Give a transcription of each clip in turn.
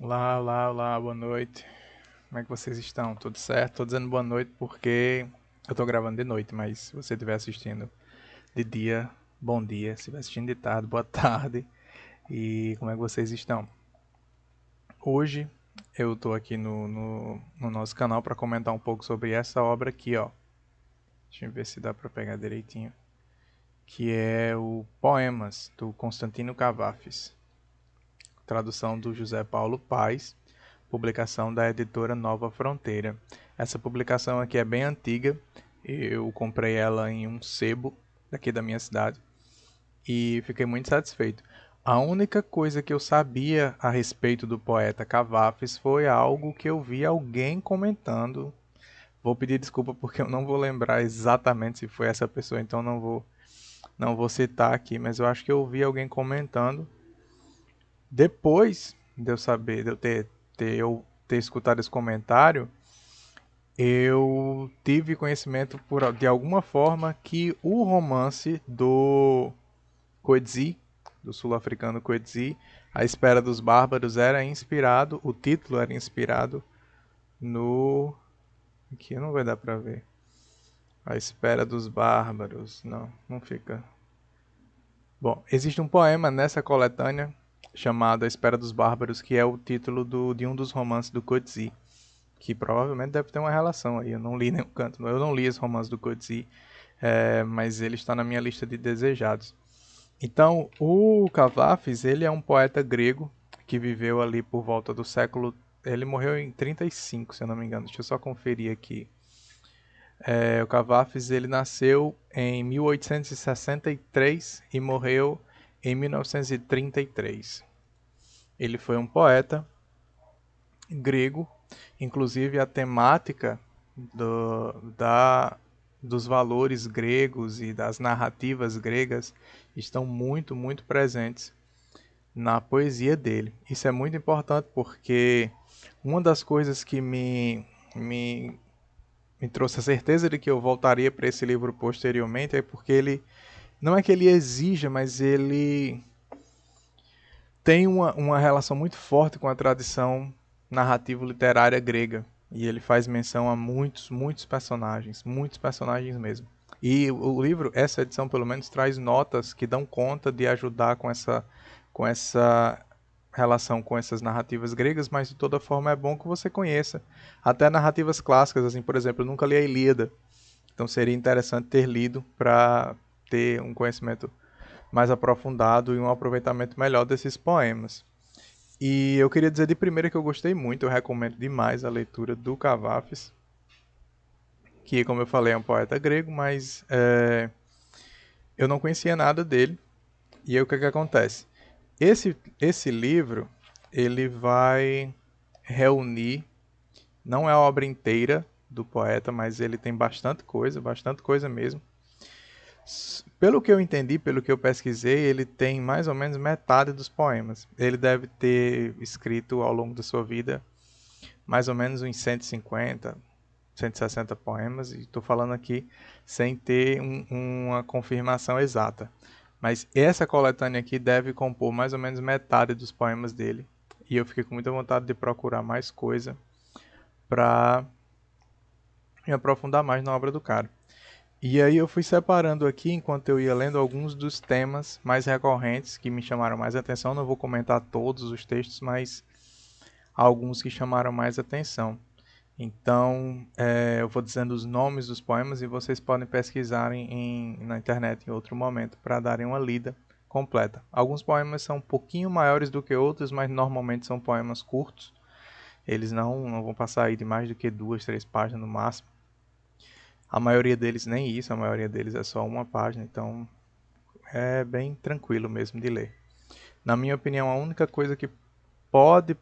Olá, olá, olá, boa noite. Como é que vocês estão? Tudo certo? Tô dizendo boa noite porque eu tô gravando de noite, mas se você estiver assistindo de dia, bom dia. Se estiver assistindo de tarde, boa tarde. E como é que vocês estão? Hoje eu tô aqui no nosso canal para comentar um pouco sobre essa obra aqui, ó. Deixa eu ver se dá para pegar direitinho. Que é o Poemas, do Constantino Cavafis. Tradução do José Paulo Paes, publicação da editora Nova Fronteira. Essa publicação aqui é bem antiga, eu comprei ela em um sebo daqui da minha cidade e fiquei muito satisfeito. A única coisa que eu sabia a respeito do poeta Cavafis foi algo que eu vi alguém comentando. Vou pedir desculpa porque eu não vou lembrar exatamente se foi essa pessoa, então não vou citar aqui, mas eu acho que eu ouvi alguém comentando. Depois de eu saber, de eu ter escutado esse comentário, eu tive conhecimento de alguma forma que o romance do Coetzee, do sul-africano Coetzee, A Espera dos Bárbaros, era inspirado, o título era inspirado no... Aqui não vai dar pra ver. A Espera dos Bárbaros, não fica... Bom, existe um poema nessa coletânea chamado A Espera dos Bárbaros, que é o título de um dos romances do Coetzee, que provavelmente deve ter uma relação aí. Eu não li nenhum canto, eu não li esse romance do Coetzee, mas ele está na minha lista de desejados. Então, o Cavafis, ele é um poeta grego que viveu ali por volta do século... Ele morreu em 35, se eu não me engano. Deixa eu só conferir aqui. O Cavafis, ele nasceu em 1863 e morreu em 1933. Ele foi um poeta grego, inclusive a temática do, da, dos valores gregos e das narrativas gregas estão muito, muito presentes na poesia dele. Isso é muito importante porque uma das coisas que me trouxe a certeza de que eu voltaria para esse livro posteriormente é porque ele, não é que ele exija, mas ele tem uma relação muito forte com a tradição narrativo-literária grega. E ele faz menção a muitos personagens mesmo. E o livro, essa edição pelo menos, traz notas que dão conta de ajudar com essa relação com essas narrativas gregas, mas de toda forma é bom que você conheça até narrativas clássicas, assim, por exemplo, eu nunca li a Ilíada, então seria interessante ter lido para ter um conhecimento mais aprofundado e um aproveitamento melhor desses poemas. E eu queria dizer de primeira que eu gostei muito, eu recomendo demais a leitura do Cavafis, que, como eu falei, é um poeta grego, mas eu não conhecia nada dele. E aí o que acontece? Esse livro, ele vai reunir, não é a obra inteira do poeta, mas ele tem bastante coisa mesmo. Pelo que eu entendi, pelo que eu pesquisei, ele tem mais ou menos metade dos poemas. Ele deve ter escrito ao longo da sua vida mais ou menos uns 150, 160 poemas, e estou falando aqui sem ter uma confirmação exata. Mas essa coletânea aqui deve compor mais ou menos metade dos poemas dele. E eu fiquei com muita vontade de procurar mais coisa para me aprofundar mais na obra do cara. E aí eu fui separando aqui, enquanto eu ia lendo, alguns dos temas mais recorrentes que me chamaram mais atenção. Não vou comentar todos os textos, mas alguns que chamaram mais atenção. Então, eu vou dizendo os nomes dos poemas e vocês podem pesquisar na internet em outro momento para darem uma lida completa. Alguns poemas são um pouquinho maiores do que outros, mas normalmente são poemas curtos. Eles não vão passar aí de mais do que 2, 3 páginas no máximo. A maioria deles nem isso, a maioria deles é só uma página, então é bem tranquilo mesmo de ler. Na minha opinião, a única coisa que pode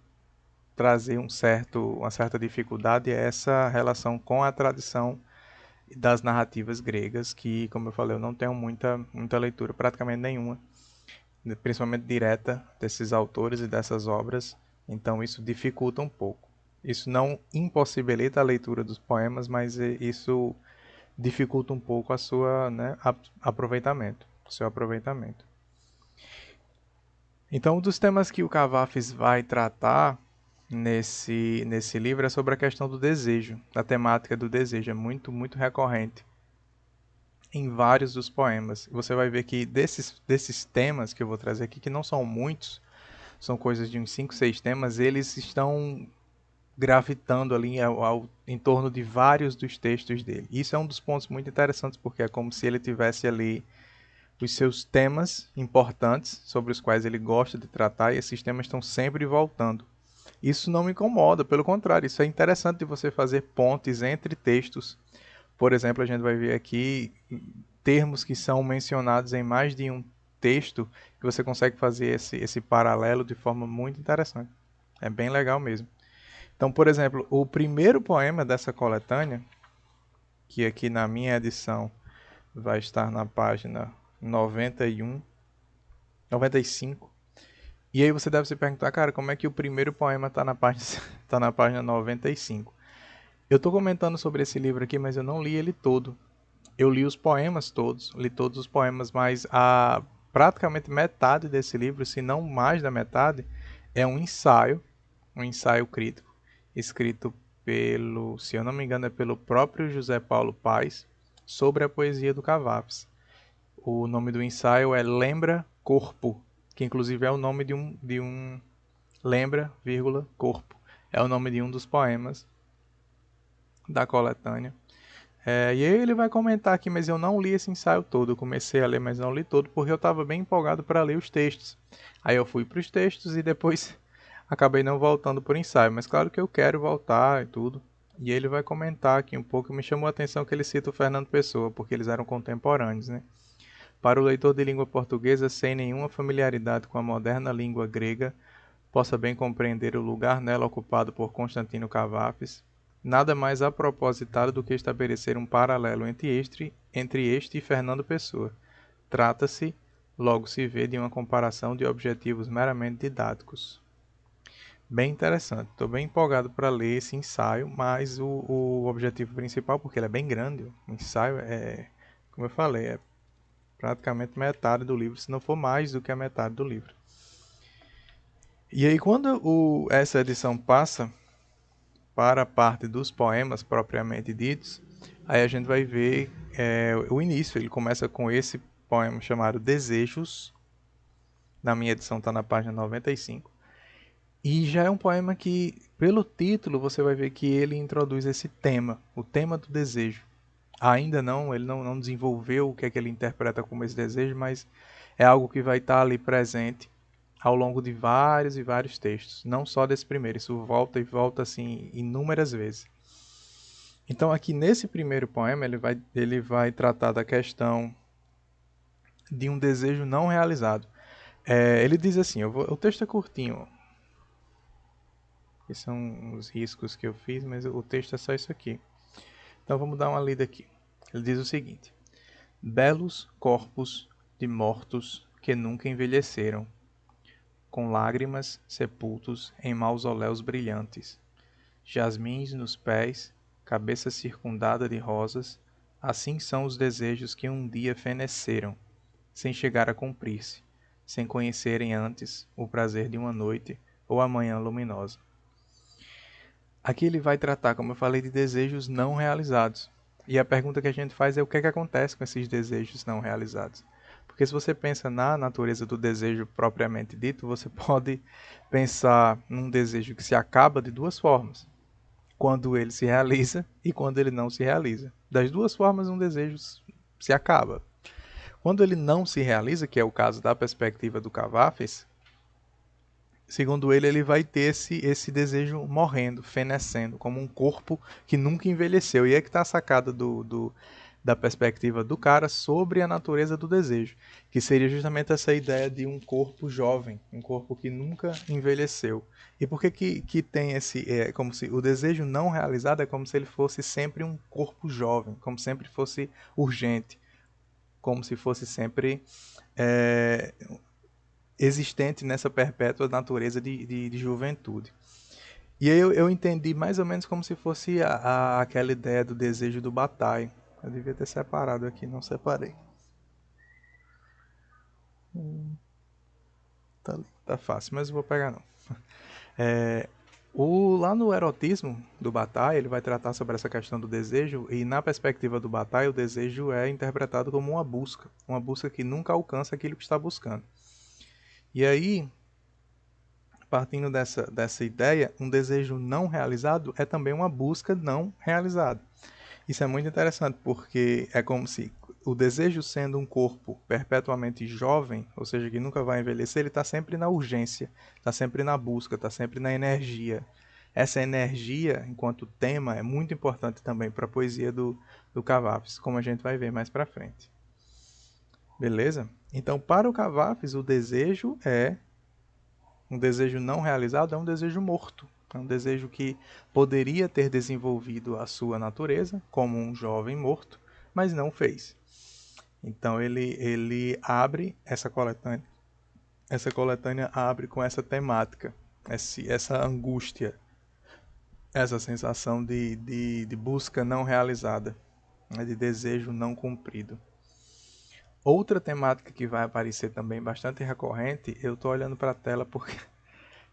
trazer uma certa dificuldade é essa relação com a tradição das narrativas gregas, que, como eu falei, eu não tenho muita leitura, praticamente nenhuma, principalmente direta desses autores e dessas obras, então isso dificulta um pouco. Isso não impossibilita a leitura dos poemas, mas isso dificulta um pouco a sua, né, aproveitamento, o seu aproveitamento. Então, um dos temas que o Cavafis vai tratar nesse livro é sobre a questão do desejo, a temática do desejo. É muito, muito recorrente em vários dos poemas. Você vai ver que desses temas que eu vou trazer aqui, que não são muitos, são coisas de uns 5, 6 temas, eles estão gravitando ali em torno de vários dos textos dele. Isso é um dos pontos muito interessantes, porque é como se ele tivesse ali os seus temas importantes sobre os quais ele gosta de tratar, e esses temas estão sempre voltando. Isso não me incomoda, pelo contrário, isso é interessante de você fazer pontes entre textos. Por exemplo, a gente vai ver aqui termos que são mencionados em mais de um texto, que você consegue fazer esse paralelo de forma muito interessante. É bem legal mesmo. Então, por exemplo, o primeiro poema dessa coletânea, que aqui na minha edição vai estar na página 91, 95. E aí você deve se perguntar, cara, como é que o primeiro poema está na página, tá na página 95? Eu estou comentando sobre esse livro aqui, mas eu não li ele todo. Eu li os poemas todos, li todos os poemas, mas a praticamente metade desse livro, se não mais da metade, é um ensaio crítico, escrito pelo, se eu não me engano, é pelo próprio José Paulo Paes, sobre a poesia do Cavafis. O nome do ensaio é Lembra Corpo, que inclusive é o nome de um Lembra, vírgula, Corpo. É o nome de um dos poemas da coletânea. E aí ele vai comentar aqui, mas eu não li esse ensaio todo. Eu comecei a ler, mas não li todo, porque eu estava bem empolgado para ler os textos. Aí eu fui para os textos e depois acabei não voltando por ensaio. Mas claro que eu quero voltar e tudo. E ele vai comentar aqui um pouco. Me chamou a atenção que ele cita o Fernando Pessoa, porque eles eram contemporâneos, né? Para o leitor de língua portuguesa sem nenhuma familiaridade com a moderna língua grega, possa bem compreender o lugar nela ocupado por Constantino Cavafis, nada mais apropositado do que estabelecer um paralelo entre este e Fernando Pessoa. Trata-se, logo se vê, de uma comparação de objetivos meramente didáticos. Bem interessante, estou bem empolgado para ler esse ensaio, mas o objetivo principal, porque ele é bem grande, o ensaio como eu falei, é praticamente metade do livro, se não for mais do que a metade do livro. E aí, quando essa edição passa para a parte dos poemas propriamente ditos, aí a gente vai ver o início. Ele começa com esse poema chamado Desejos. Na minha edição está na página 95. E já é um poema que, pelo título, você vai ver que ele introduz esse tema, o tema do desejo. Ainda não, ele não desenvolveu o que é que ele interpreta como esse desejo, mas é algo que vai estar ali presente ao longo de vários e vários textos, não só desse primeiro, isso volta e volta assim inúmeras vezes. Então aqui nesse primeiro poema ele vai tratar da questão de um desejo não realizado. Ele diz assim, o texto é curtinho, esses são os riscos que eu fiz, mas o texto é só isso aqui. Então vamos dar uma lida aqui. Ele diz o seguinte: belos corpos de mortos que nunca envelheceram, com lágrimas sepultos em mausoléus brilhantes, jasmins nos pés, cabeça circundada de rosas, assim são os desejos que um dia feneceram, sem chegar a cumprir-se, sem conhecerem antes o prazer de uma noite ou a manhã luminosa. Aqui ele vai tratar, como eu falei, de desejos não realizados. E a pergunta que a gente faz é o que acontece com esses desejos não realizados. Porque se você pensa na natureza do desejo propriamente dito, você pode pensar num desejo que se acaba de duas formas. Quando ele se realiza e quando ele não se realiza. Das duas formas, um desejo se acaba. Quando ele não se realiza, que é o caso da perspectiva do Cavafis, segundo ele vai ter esse desejo morrendo, fenecendo, como um corpo que nunca envelheceu. E é que está a sacada da perspectiva do cara sobre a natureza do desejo, que seria justamente essa ideia de um corpo jovem, um corpo que nunca envelheceu. E por que tem como se o desejo não realizado é como se ele fosse sempre um corpo jovem, como se sempre fosse urgente, como se fosse sempre é, existente nessa perpétua natureza de juventude. E aí eu entendi mais ou menos como se fosse aquela ideia do desejo do Bataille. Eu devia ter separado aqui, não separei. Tá fácil, mas eu vou pegar não. Lá no erotismo do Bataille, ele vai tratar sobre essa questão do desejo, e na perspectiva do Bataille, o desejo é interpretado como uma busca que nunca alcança aquilo que está buscando. E aí, partindo dessa ideia, um desejo não realizado é também uma busca não realizada. Isso é muito interessante, porque é como se o desejo sendo um corpo perpetuamente jovem, ou seja, que nunca vai envelhecer, ele está sempre na urgência, está sempre na busca, está sempre na energia. Essa energia, enquanto tema, é muito importante também para a poesia do Cavafis, como a gente vai ver mais para frente. Beleza? Então, para o Cavafis, o desejo é um desejo não realizado, é um desejo morto. É um desejo que poderia ter desenvolvido a sua natureza como um jovem morto, mas não fez. Então ele abre essa coletânea. Essa coletânea abre com essa temática, essa angústia, essa sensação de busca não realizada, né, de desejo não cumprido. Outra temática que vai aparecer também bastante recorrente, eu estou olhando para a tela porque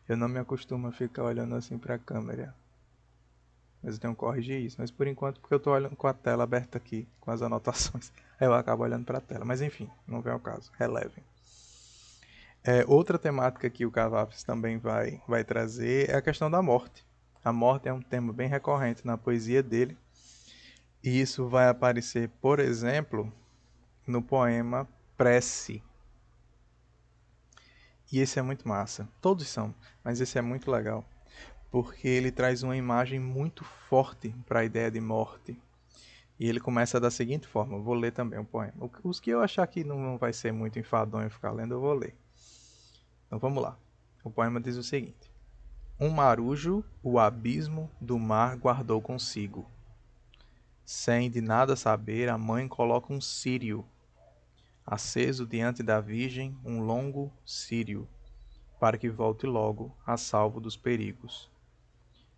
eu não me acostumo a ficar olhando assim para a câmera. Mas eu tenho que corrigir isso. Mas por enquanto, porque eu estou olhando com a tela aberta aqui, com as anotações, eu acabo olhando para a tela. Mas enfim, não vem ao caso, relevem. Outra temática que o Cavafis também vai trazer é a questão da morte. A morte é um tema bem recorrente na poesia dele. E isso vai aparecer, por exemplo, no poema Prece. E esse é muito massa. Todos são, mas esse é muito legal. Porque ele traz uma imagem muito forte para a ideia de morte. E ele começa da seguinte forma, vou ler também o poema. Os que eu achar que não vai ser muito enfadonho ficar lendo, eu vou ler. Então vamos lá. O poema diz o seguinte: Um marujo o abismo do mar guardou consigo. Sem de nada saber, a mãe coloca um círio, aceso diante da Virgem, um longo círio, para que volte logo, a salvo dos perigos.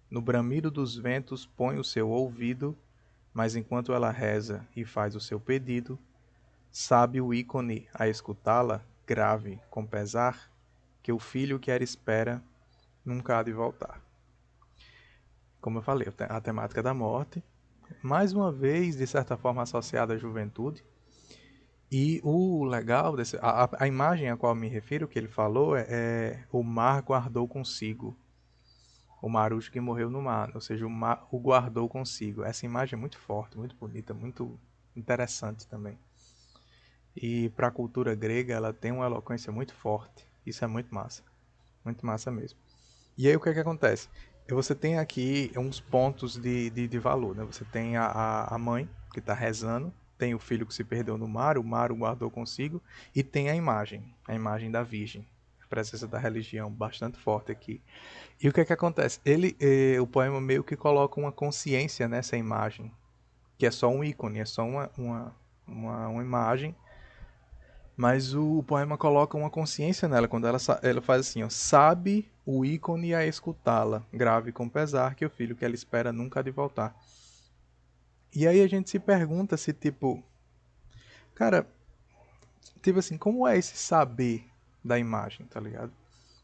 No bramido dos ventos põe o seu ouvido, mas enquanto ela reza e faz o seu pedido, sabe o ícone a escutá-la, grave, com pesar, que o filho que era espera nunca há de voltar. Como eu falei, a temática da morte, mais uma vez, de certa forma, associada à juventude. E o legal, a imagem a qual me refiro, que ele falou, é o mar guardou consigo. O marujo que morreu no mar, ou seja, o mar o guardou consigo. Essa imagem é muito forte, muito bonita, muito interessante também. E para a cultura grega, ela tem uma eloquência muito forte. Isso é muito massa mesmo. E aí o que é que acontece? Você tem aqui uns pontos de valor, né? Você tem a mãe que está rezando, tem o filho que se perdeu no mar o guardou consigo, e tem a imagem da Virgem, a presença da religião bastante forte aqui. E o que é que acontece? O poema meio que coloca uma consciência nessa imagem, que é só um ícone, é só uma imagem, mas o poema coloca uma consciência nela quando ela faz assim, ó, sabe o ícone a escutá-la, grave com pesar, que o filho que ela espera nunca há de voltar. E aí a gente se pergunta se, tipo, cara, tipo assim, como é esse saber da imagem, tá ligado?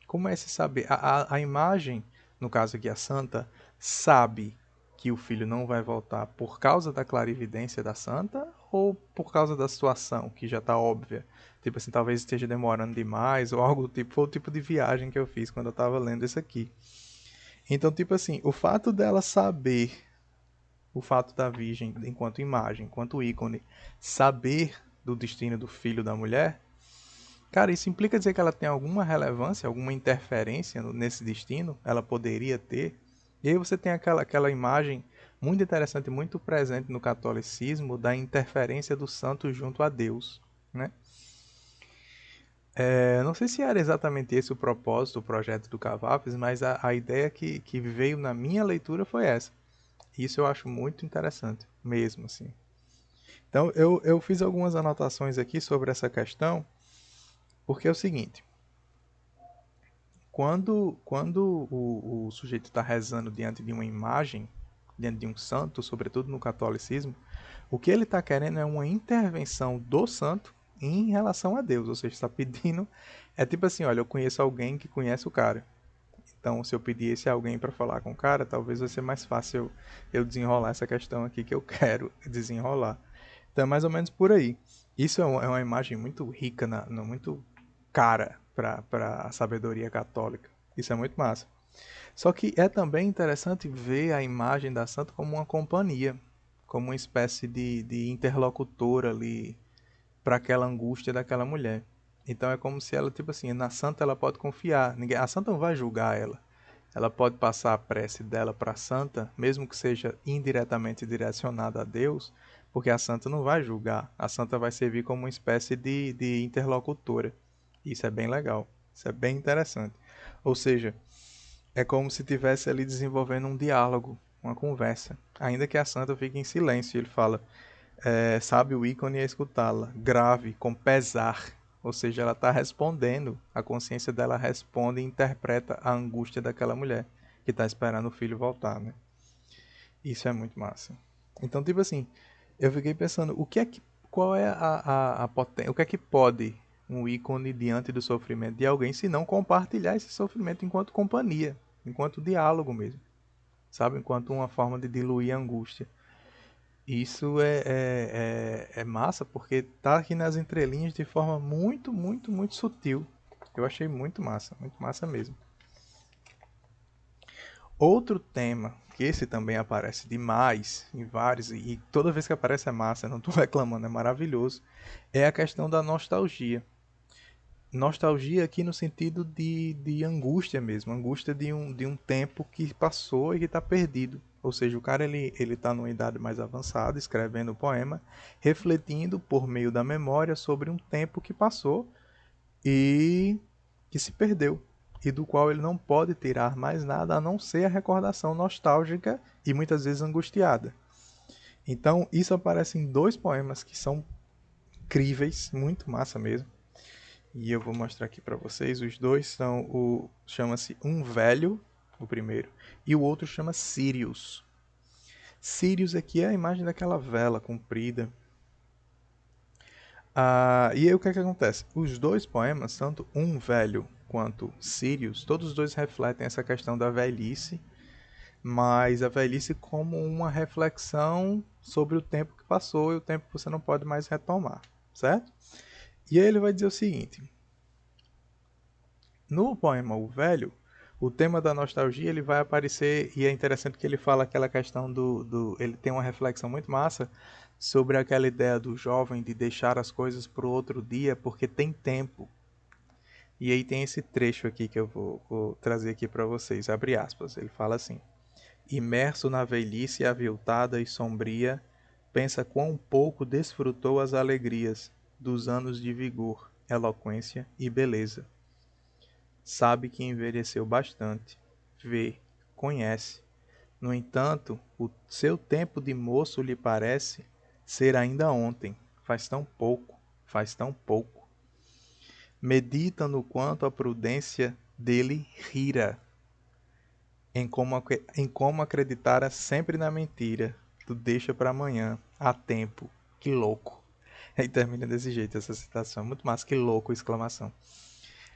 Como é esse saber? A imagem, no caso aqui a santa, sabe que o filho não vai voltar por causa da clarividência da santa ou por causa da situação que já está óbvia? Tipo assim, talvez esteja demorando demais ou algo do tipo. Foi o tipo de viagem que eu fiz quando eu estava lendo isso aqui. Então, tipo assim, o fato dela saber, o fato da Virgem, enquanto imagem, enquanto ícone, saber do destino do filho da mulher, cara, isso implica dizer que ela tem alguma relevância, alguma interferência nesse destino? Ela poderia ter? E aí você tem aquela imagem muito interessante, muito presente no catolicismo, da interferência do santo junto a Deus, né? Não sei se era exatamente esse o propósito, o projeto do Cavafis, mas a ideia que veio na minha leitura foi essa. Isso eu acho muito interessante, mesmo assim. Então eu fiz algumas anotações aqui sobre essa questão, porque é o seguinte: quando o sujeito está rezando diante de uma imagem, diante de um santo, sobretudo no catolicismo, o que ele está querendo é uma intervenção do santo em relação a Deus, ou seja, está pedindo, é tipo assim, olha, eu conheço alguém que conhece o cara, Então, se eu pedisse alguém para falar com o cara, talvez vai ser mais fácil eu desenrolar essa questão aqui que eu quero desenrolar. Então, é mais ou menos por aí. Isso é uma imagem muito rica, muito cara para a sabedoria católica. Isso é muito massa. Só que é também interessante ver a imagem da santa como uma companhia, como uma espécie de interlocutor ali para aquela angústia daquela mulher. Então é como se ela, tipo assim, na santa ela pode confiar. A santa não vai julgar ela. Ela pode passar a prece dela para a santa, mesmo que seja indiretamente direcionada a Deus, porque a santa não vai julgar. A santa vai servir como uma espécie de interlocutora. Isso é bem legal. Isso é bem interessante. Ou seja, é como se estivesse ali desenvolvendo um diálogo, uma conversa. Ainda que a santa fique em silêncio, ele fala, sabe o ícone a escutá-la, grave, com pesar. Ou seja, ela está respondendo, a consciência dela responde e interpreta a angústia daquela mulher que está esperando o filho voltar, né? Isso é muito massa. Então, tipo assim, eu fiquei pensando, qual é a potência, o que é que pode um ícone diante do sofrimento de alguém se não compartilhar esse sofrimento enquanto companhia, enquanto diálogo mesmo, sabe? Enquanto uma forma de diluir a angústia. Isso é massa porque tá aqui nas entrelinhas de forma muito, muito, muito sutil. Eu achei muito massa mesmo. Outro tema, que esse também aparece demais em vários, e toda vez que aparece é massa, não estou reclamando, é maravilhoso, é a questão da nostalgia. Nostalgia aqui no sentido de angústia mesmo, angústia de um tempo que passou e que está perdido. Ou seja, o cara ele está numa idade mais avançada, escrevendo o poema, refletindo por meio da memória sobre um tempo que passou e que se perdeu, e do qual ele não pode tirar mais nada a não ser a recordação nostálgica e muitas vezes angustiada. Então, isso aparece em dois poemas que são incríveis, muito massa mesmo. E eu vou mostrar aqui para vocês. Os dois são chama-se Um Velho, o primeiro, e o outro chama Sirius. Sirius aqui é a imagem daquela vela comprida. E aí o que é que acontece? Os dois poemas, tanto Um Velho quanto Sirius, todos os dois refletem essa questão da velhice, mas a velhice como uma reflexão sobre o tempo que passou e o tempo que você não pode mais retomar, certo? E aí ele vai dizer o seguinte: no poema O Velho, o tema da nostalgia ele vai aparecer, e é interessante que ele fala aquela questão ele tem uma reflexão muito massa sobre aquela ideia do jovem de deixar as coisas para o outro dia porque tem tempo. E aí tem esse trecho aqui que eu vou trazer aqui para vocês, abre aspas, ele fala assim: imerso na velhice aviltada e sombria, pensa quão pouco desfrutou as alegrias dos anos de vigor, eloquência e beleza. Sabe que envelheceu bastante, vê, conhece. No entanto, o seu tempo de moço lhe parece ser ainda ontem. Faz tão pouco, faz tão pouco. Medita no quanto a prudência dele rira, em como acreditara sempre na mentira. Tu deixa para amanhã, há tempo. Que louco. Aí termina desse jeito essa citação. Muito massa, que louco, exclamação.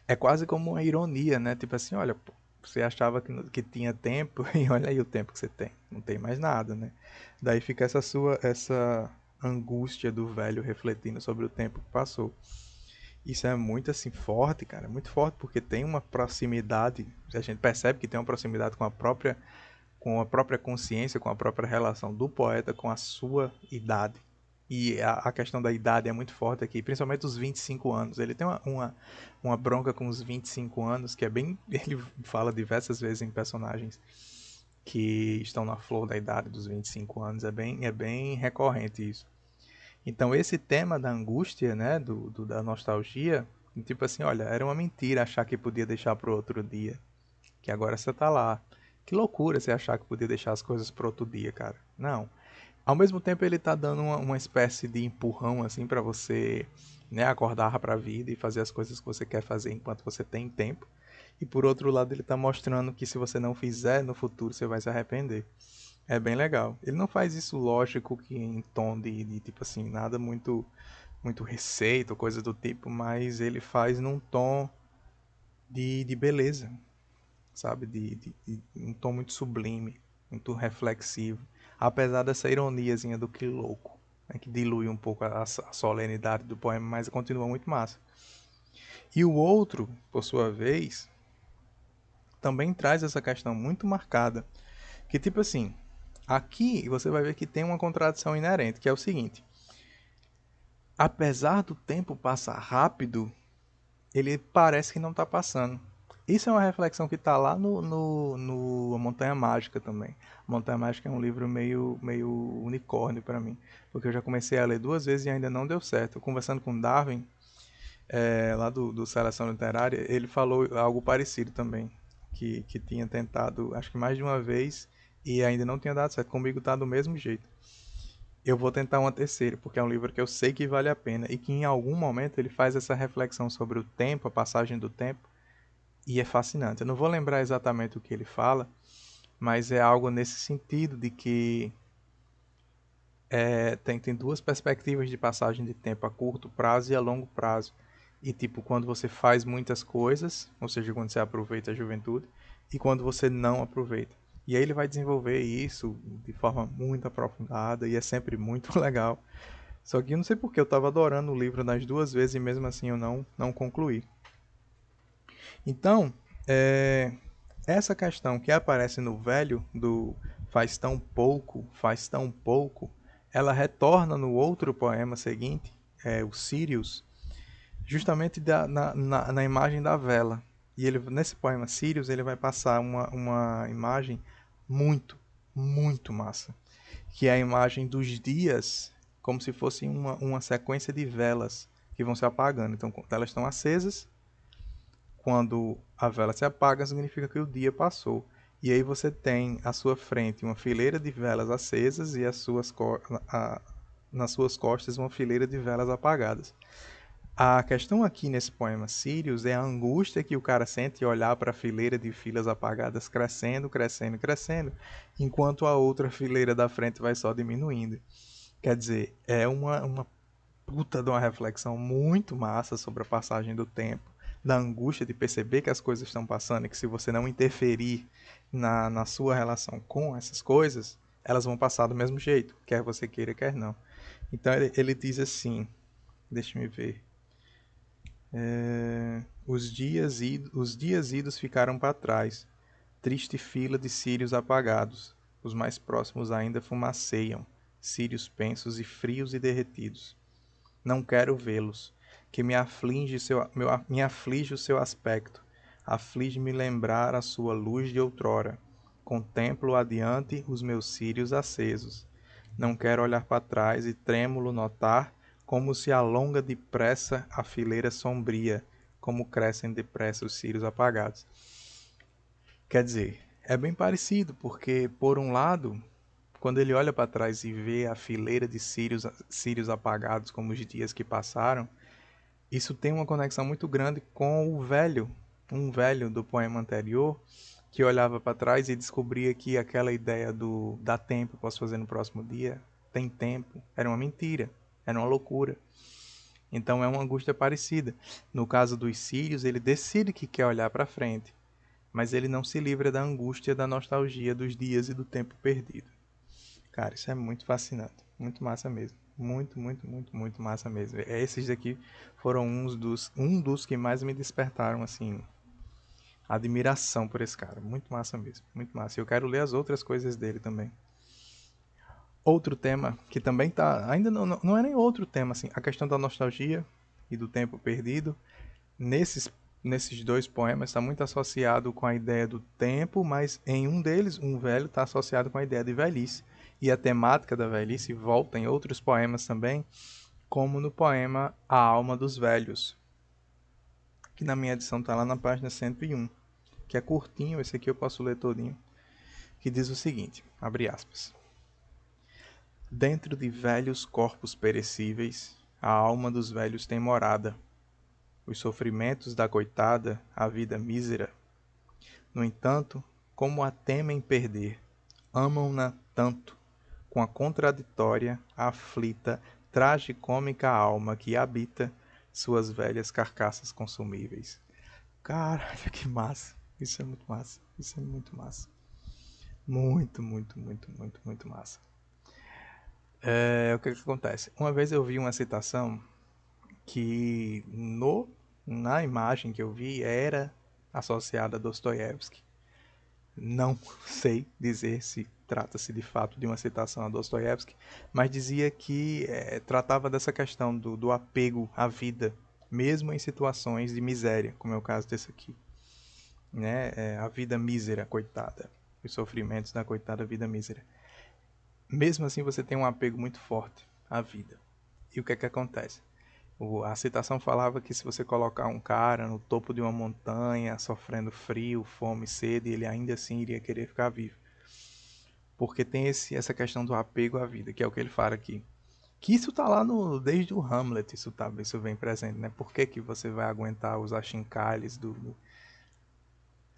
É quase como uma ironia, né? Tipo assim, olha, pô, você achava que tinha tempo e olha aí o tempo que você tem. Não tem mais nada, né? Daí fica essa angústia do velho refletindo sobre o tempo que passou. Isso é muito assim forte, cara, muito forte porque tem uma proximidade, a gente percebe que tem uma proximidade com a própria consciência, com a própria relação do poeta com a sua idade. E a questão da idade é muito forte aqui, principalmente os 25 anos. Ele tem uma bronca com os 25 anos, que é bem. Ele fala diversas vezes em personagens que estão na flor da idade dos 25 anos. É bem recorrente isso. Então, esse tema da angústia, né, da nostalgia, tipo assim, olha, era uma mentira achar que podia deixar para o outro dia, que agora você tá lá. Que loucura você achar que podia deixar as coisas para outro dia, cara. Não. Ao mesmo tempo ele tá dando uma espécie de empurrão assim para você, né, acordar para a vida e fazer as coisas que você quer fazer enquanto você tem tempo. E por outro lado ele tá mostrando que se você não fizer no futuro você vai se arrepender. É bem legal. Ele não faz isso lógico que em tom de tipo assim, nada muito receita ou coisa do tipo, mas ele faz num tom de beleza, sabe? De um tom muito sublime, muito reflexivo. Apesar dessa ironiazinha do que louco, né, que dilui um pouco a solenidade do poema, mas continua muito massa. E o outro, por sua vez, também traz essa questão muito marcada, que tipo assim, aqui você vai ver que tem uma contradição inerente, que é o seguinte: apesar do tempo passar rápido, ele parece que não está passando. Isso é uma reflexão que está lá no A Montanha Mágica também. A Montanha Mágica é um livro meio unicórnio para mim, porque eu já comecei a ler 2 vezes e ainda não deu certo. Conversando com Darwin, lá do Seleção Literária, ele falou algo parecido também, que tinha tentado, acho que mais de uma vez, e ainda não tinha dado certo. Comigo tá do mesmo jeito. Eu vou tentar uma terceira, porque é um livro que eu sei que vale a pena e que em algum momento ele faz essa reflexão sobre o tempo, a passagem do tempo, e é fascinante. Eu não vou lembrar exatamente o que ele fala, mas é algo nesse sentido de que tem duas perspectivas de passagem de tempo, a curto prazo e a longo prazo. E tipo, quando você faz muitas coisas, ou seja, quando você aproveita a juventude, e quando você não aproveita. E aí ele vai desenvolver isso de forma muito aprofundada e é sempre muito legal. Só que eu não sei porque eu estava adorando o livro nas 2 vezes e mesmo assim eu não concluí. Então, essa questão que aparece no velho do faz tão pouco, ela retorna no outro poema seguinte, o Sirius, justamente na imagem da vela. E ele, nesse poema Sirius, ele vai passar uma imagem muito, muito massa, que é a imagem dos dias, como se fosse uma sequência de velas que vão se apagando. Então, elas estão acesas, quando a vela se apaga, significa que o dia passou. E aí você tem à sua frente uma fileira de velas acesas e nas suas costas uma fileira de velas apagadas. A questão aqui nesse poema Sirius é a angústia que o cara sente em olhar para a fileira de filas apagadas crescendo, crescendo, crescendo, enquanto a outra fileira da frente vai só diminuindo. Quer dizer, é uma puta de uma reflexão muito massa sobre a passagem do tempo, da angústia de perceber que as coisas estão passando e que se você não interferir na sua relação com essas coisas, elas vão passar do mesmo jeito, quer você queira, quer não. Então ele diz assim, deixa me ver. Os dias idos ficaram para trás, triste fila de círios apagados. Os mais próximos ainda fumaceiam, círios pensos e frios e derretidos. Não quero vê-los, que me aflige o seu aspecto, aflige-me lembrar a sua luz de outrora. Contemplo adiante os meus círios acesos. Não quero olhar para trás e trêmulo notar como se alonga depressa a fileira sombria, como crescem depressa os círios apagados. Quer dizer, é bem parecido, porque por um lado, quando ele olha para trás e vê a fileira de círios apagados como os dias que passaram, isso tem uma conexão muito grande com um velho do poema anterior, que olhava para trás e descobria que aquela ideia do dá tempo, posso fazer no próximo dia, tem tempo, era uma mentira, era uma loucura. Então é uma angústia parecida. No caso dos círios, ele decide que quer olhar para frente, mas ele não se livra da angústia, da nostalgia dos dias e do tempo perdido. Cara, isso é muito fascinante. Muito massa mesmo. Muito, muito, muito, muito massa mesmo. Esses daqui foram um dos que mais me despertaram, assim, admiração por esse cara. Muito massa mesmo. Muito massa. E eu quero ler as outras coisas dele também. Outro tema que também tá. Ainda não é nem outro tema, assim. A questão da nostalgia e do tempo perdido. Nesses dois poemas está muito associado com a ideia do tempo, mas em um deles, um velho, está associado com a ideia de velhice. E a temática da velhice volta em outros poemas também, como no poema A Alma dos Velhos, que na minha edição está lá na página 101, que é curtinho, esse aqui eu posso ler todinho, que diz o seguinte, abre aspas. Dentro de velhos corpos perecíveis, a alma dos velhos tem morada, os sofrimentos da coitada, a vida mísera. No entanto, como a temem perder, amam-na tanto, com a contraditória, aflita, tragicômica alma que habita suas velhas carcaças consumíveis. Caralho, que massa. Isso é muito massa. Isso é muito massa. Muito, muito, muito, muito, muito massa. O que acontece? Uma vez eu vi uma citação que na imagem que eu vi era associada a Dostoiévski. Não sei dizer se trata-se de fato de uma citação a Dostoiévski, mas dizia que tratava dessa questão do apego à vida, mesmo em situações de miséria, como é o caso desse aqui. Né? A vida mísera, coitada. Os sofrimentos da coitada vida mísera. Mesmo assim, você tem um apego muito forte à vida. E o que é que acontece? A citação falava que se você colocar um cara no topo de uma montanha, sofrendo frio, fome, sede, ele ainda assim iria querer ficar vivo. Porque tem essa questão do apego à vida, que é o que ele fala aqui. Que isso tá lá desde o Hamlet, isso vem presente, né? Por que, que você vai aguentar os achincalhes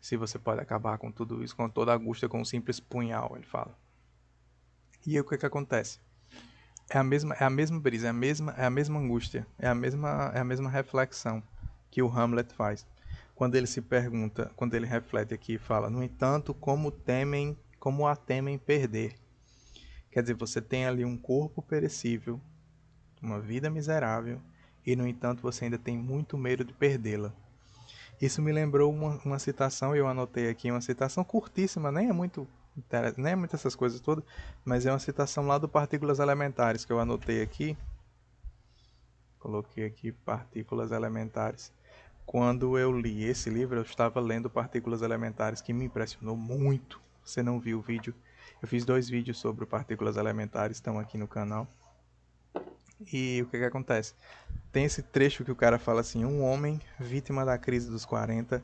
se você pode acabar com tudo isso, com toda a angústia, com um simples punhal, ele fala. E aí o que que acontece? É a mesma brisa, é a mesma angústia, é a mesma reflexão que o Hamlet faz. Quando ele se pergunta, quando ele reflete aqui e fala, no entanto, como a temem perder. Quer dizer, você tem ali um corpo perecível, uma vida miserável, e no entanto você ainda tem muito medo de perdê-la. Isso me lembrou uma citação, eu anotei aqui, uma citação curtíssima, nem é muito essas coisas todas, mas é uma citação lá do Partículas Elementares, que eu anotei aqui, coloquei aqui Partículas Elementares. Quando eu li esse livro, eu estava lendo Partículas Elementares, que me impressionou muito. Você não viu o vídeo? Eu fiz 2 vídeos sobre Partículas Elementares, estão aqui no canal. E o que acontece? Tem esse trecho que o cara fala assim: um homem, vítima da crise dos 40,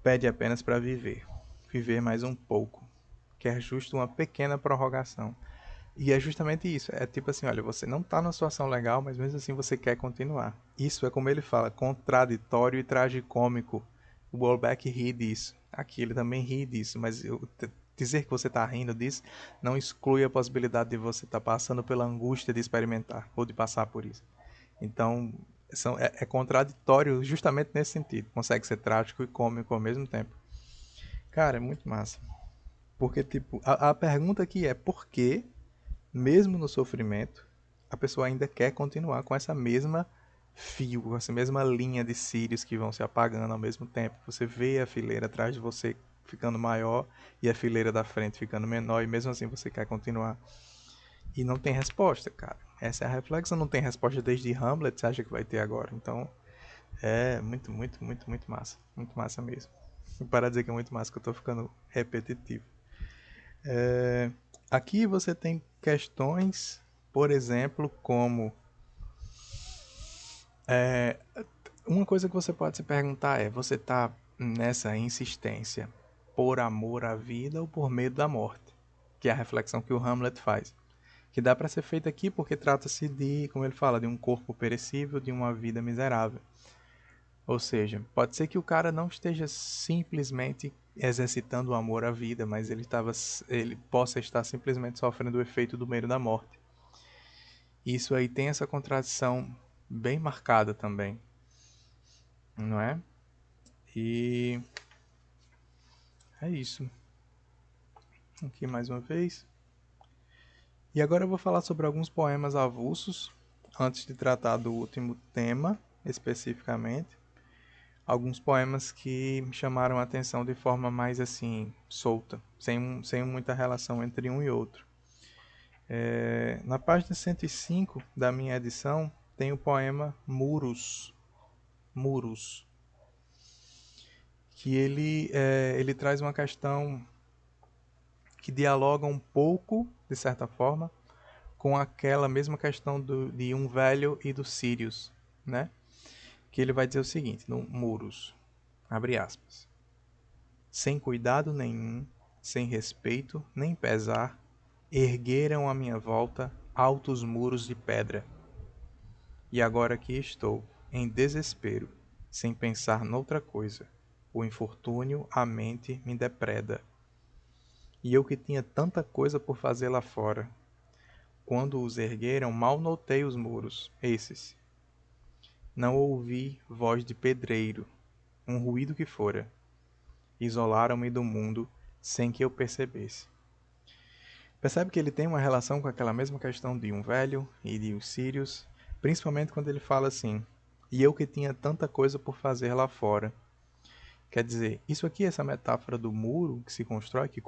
pede apenas para viver mais um pouco, quer justo uma pequena prorrogação. E é justamente isso, é tipo assim, olha, você não está numa situação legal, mas mesmo assim você quer continuar. Isso é como ele fala, contraditório e tragicômico. O Wolbeck ri disso, aqui ele também ri disso, mas dizer que você está rindo disso não exclui a possibilidade de você estar passando pela angústia de experimentar, ou de passar por isso. Então, é contraditório justamente nesse sentido. Consegue ser trágico e cômico ao mesmo tempo. Cara, é muito massa. Porque, tipo, a pergunta aqui é por que, mesmo no sofrimento, a pessoa ainda quer continuar com essa mesma fio, com essa mesma linha de círios que vão se apagando ao mesmo tempo. Você vê a fileira atrás de você ficando maior e a fileira da frente ficando menor, e mesmo assim você quer continuar. E não tem resposta, cara. Essa é a reflexão, não tem resposta desde Hamlet, você acha que vai ter agora. Então, é muito, muito, muito, muito massa. Muito massa mesmo. Para dizer que é muito massa, que eu tô ficando repetitivo. É, Aqui você tem questões, por exemplo, como uma coisa que você pode se perguntar é: você está nessa insistência por amor à vida ou por medo da morte? Que é a reflexão que o Hamlet faz. Que dá para ser feita aqui porque trata-se de, como ele fala, de um corpo perecível, de uma vida miserável. Ou seja, pode ser que o cara não esteja simplesmente exercitando o amor à vida, mas ele possa estar simplesmente sofrendo o efeito do medo da morte. Isso aí tem essa contradição bem marcada também, não é? E é isso. Aqui mais uma vez. E agora eu vou falar sobre alguns poemas avulsos, antes de tratar do último tema especificamente. Alguns poemas que me chamaram a atenção de forma mais assim, solta, sem muita relação entre um e outro. Na página 105 da minha edição tem o poema Muros. Muros. Que ele traz uma questão que dialoga um pouco, de certa forma, com aquela mesma questão de um velho e do Sirius, né? Que ele vai dizer o seguinte, no Muros, abre aspas: sem cuidado nenhum, sem respeito nem pesar, ergueram à minha volta altos muros de pedra. E agora aqui estou, em desespero, sem pensar noutra coisa. O infortúnio a mente me depreda. E eu que tinha tanta coisa por fazer lá fora. Quando os ergueram, mal notei os muros, esses. Não ouvi voz de pedreiro, um ruído que fora. isolaram-me do mundo sem que eu percebesse. Percebe que ele tem uma relação com aquela mesma questão de um velho e de os sírios, principalmente quando ele fala assim: e eu que tinha tanta coisa por fazer lá fora. Quer dizer, isso aqui, essa metáfora do muro que se constrói, que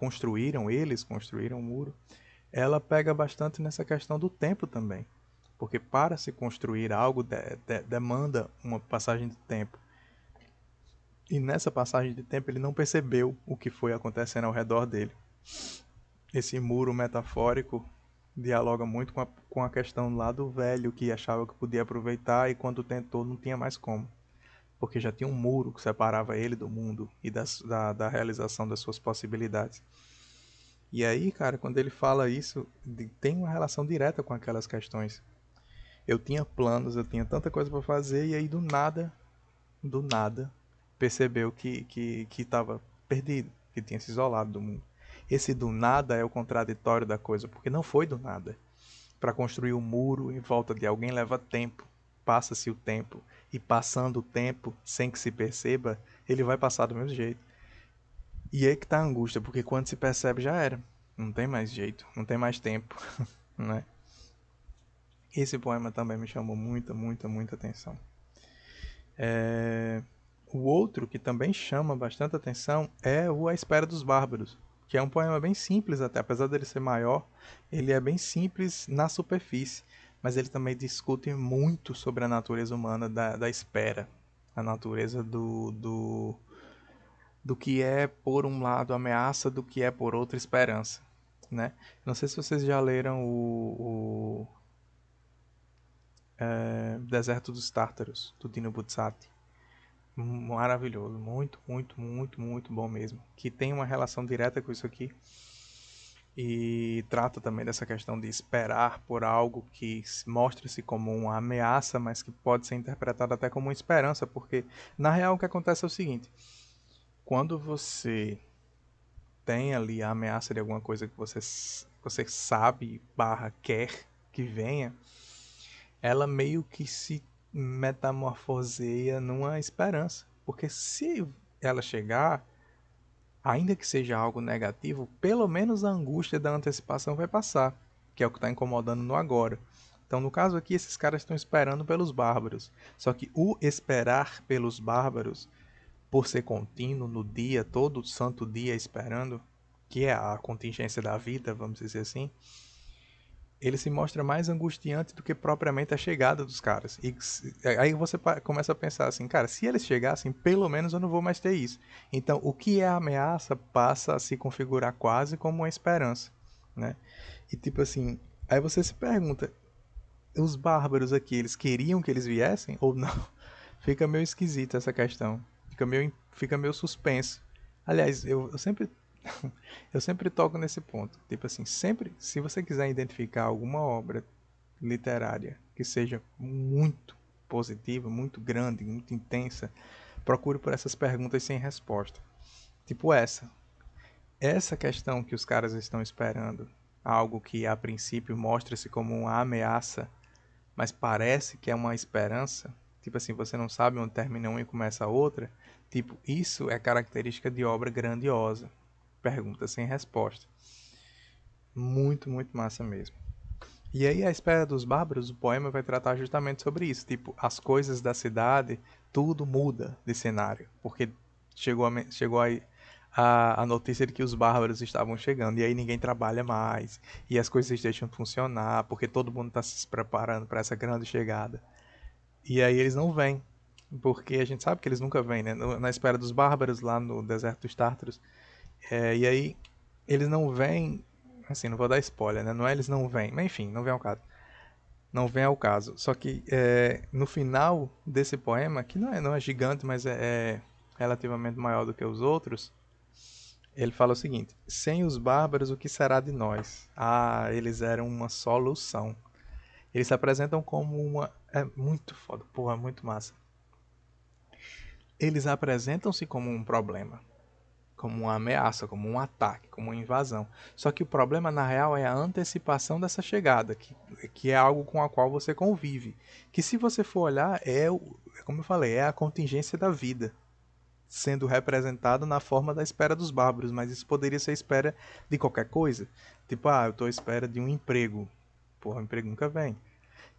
eles construíram o muro, ela pega bastante nessa questão do tempo também. Porque para se construir algo demanda uma passagem de tempo. E nessa passagem de tempo ele não percebeu o que foi acontecendo ao redor dele. Esse muro metafórico dialoga muito com a questão lá do velho que achava que podia aproveitar e quando tentou não tinha mais como. Porque já tinha um muro que separava ele do mundo e da realização das suas possibilidades. E aí, cara, quando ele fala isso, tem uma relação direta com aquelas questões. Eu tinha planos, eu tinha tanta coisa para fazer e aí do nada, percebeu que estava perdido, que tinha se isolado do mundo. Esse do nada é o contraditório da coisa, porque não foi do nada. Para construir um muro em volta de alguém leva tempo. Passa-se o tempo. E passando o tempo, sem que se perceba, ele vai passar do mesmo jeito. E aí que tá a angústia, porque quando se percebe já era. Não tem mais jeito, não tem mais tempo, né? Esse poema também me chamou muita atenção. O outro que também chama bastante atenção é o A Espera dos Bárbaros, que é um poema bem simples até, apesar dele ser maior, ele é bem simples na superfície, mas ele também discute muito sobre a natureza humana da espera, a natureza do que é, por um lado, ameaça, do que é, por outro, esperança. Né? Não sei se vocês já leram o Deserto dos Tártaros, do Dino Buzzati. Maravilhoso, muito bom mesmo. Que tem uma relação direta com isso aqui e trata também dessa questão de esperar por algo que mostra-se como uma ameaça, mas que pode ser interpretado até como uma esperança, porque na real o que acontece é o seguinte: quando você tem ali a ameaça de alguma coisa que você sabe barra quer que venha, ela meio que se metamorfoseia numa esperança. Porque se ela chegar, ainda que seja algo negativo, pelo menos a angústia da antecipação vai passar, que é o que está incomodando no agora. Então, no caso aqui, esses caras estão esperando pelos bárbaros. Só que o esperar pelos bárbaros, por ser contínuo no dia, todo santo dia esperando, que é a contingência da vida, vamos dizer assim, ele se mostra mais angustiante do que propriamente a chegada dos caras. E aí você começa a pensar assim, cara, se eles chegassem, pelo menos eu não vou mais ter isso. Então, o que é a ameaça passa a se configurar quase como uma esperança, né? E tipo assim, aí você se pergunta, os bárbaros aqui, eles queriam que eles viessem ou não? Fica meio esquisita essa questão. Fica meio suspenso. Aliás, eu sempre eu sempre toco nesse ponto. Tipo assim, sempre, se você quiser identificar alguma obra literária que seja muito positiva, muito grande, muito intensa, procure por essas perguntas sem resposta. Tipo essa. Essa questão que os caras estão esperando, algo que a princípio mostra-se como uma ameaça, mas parece que é uma esperança, tipo assim, você não sabe onde termina uma e começa a outra, tipo, isso é característica de obra grandiosa. Pergunta sem resposta. Muito massa mesmo. E aí, a espera dos bárbaros, o poema vai tratar justamente sobre isso. Tipo, as coisas da cidade, tudo muda de cenário. Porque chegou a notícia de que os bárbaros estavam chegando. E aí ninguém trabalha mais. E as coisas deixam de funcionar. Porque todo mundo está se preparando para essa grande chegada. E aí eles não vêm. Porque a gente sabe que eles nunca vêm, né? Na espera dos bárbaros, lá no deserto dos Tártaros. E aí eles não vêm, assim, não vou dar spoiler, né? Não é eles não vêm, mas enfim, não vem ao caso. Não vem ao caso. Só que no final desse poema, que não é gigante, mas é relativamente maior do que os outros, ele fala o seguinte: sem os bárbaros, o que será de nós? Ah, eles eram uma solução. Eles se apresentam como uma. É muito foda, porra, muito massa. Eles apresentam-se como um problema, como uma ameaça, como um ataque, como uma invasão. Só que o problema na real é a antecipação dessa chegada, que é algo com a qual você convive. Que se você for olhar, como eu falei, é a contingência da vida. sendo representado na forma da espera dos bárbaros, mas isso poderia ser espera de qualquer coisa. Tipo, eu tô à espera de um emprego. Porra, o emprego nunca vem.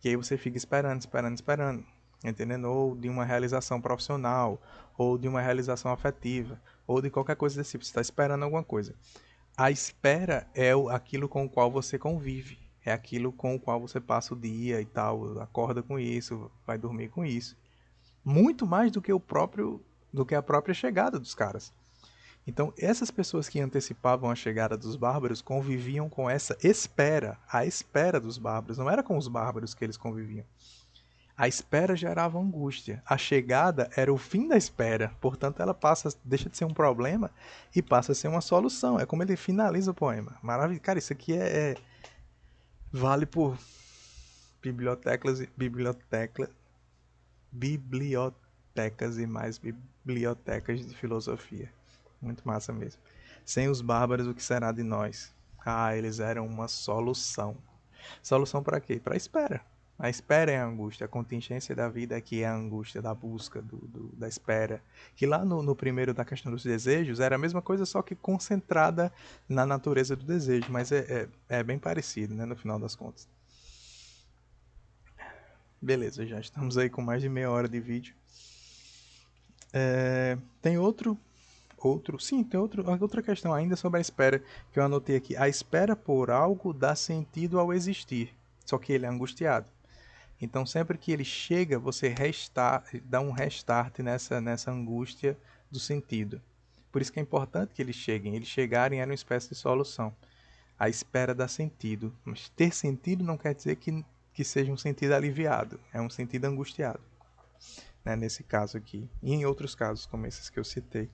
E aí você fica esperando, esperando, esperando. Entendendo? Ou de uma realização profissional, ou de uma realização afetiva, ou de qualquer coisa desse tipo. Você está esperando alguma coisa. A espera é aquilo com o qual você convive. É aquilo com o qual você passa o dia e tal, acorda com isso, vai dormir com isso. Muito mais do que do que a própria chegada dos caras. Então, essas pessoas que antecipavam a chegada dos bárbaros conviviam com essa espera, a espera dos bárbaros. Não era com os bárbaros que eles conviviam. A espera gerava angústia. A chegada era o fim da espera. Portanto, ela deixa de ser um problema e passa a ser uma solução. É como ele finaliza o poema. Maravilha. Cara, isso aqui vale por bibliotecas e mais bibliotecas de filosofia. Muito massa mesmo. Sem os bárbaros, o que será de nós? Eles eram uma solução. Solução para quê? Para a espera. A espera é a angústia, a contingência da vida que é a angústia da busca, da espera. Que lá no primeiro da questão dos desejos era a mesma coisa, só que concentrada na natureza do desejo, mas é bem parecido, né, no final das contas. Beleza, já estamos aí com mais de meia hora de vídeo. Tem outra questão ainda sobre a espera que eu anotei aqui. A espera por algo dá sentido ao existir, só que ele é angustiado. Então, sempre que ele chega, você dá um restart nessa angústia do sentido. Por isso que é importante que eles cheguem. Eles chegarem era uma espécie de solução. A espera dá sentido. Mas ter sentido não quer dizer que seja um sentido aliviado. É um sentido angustiado. Né, nesse caso aqui. E em outros casos, como esses que eu citei.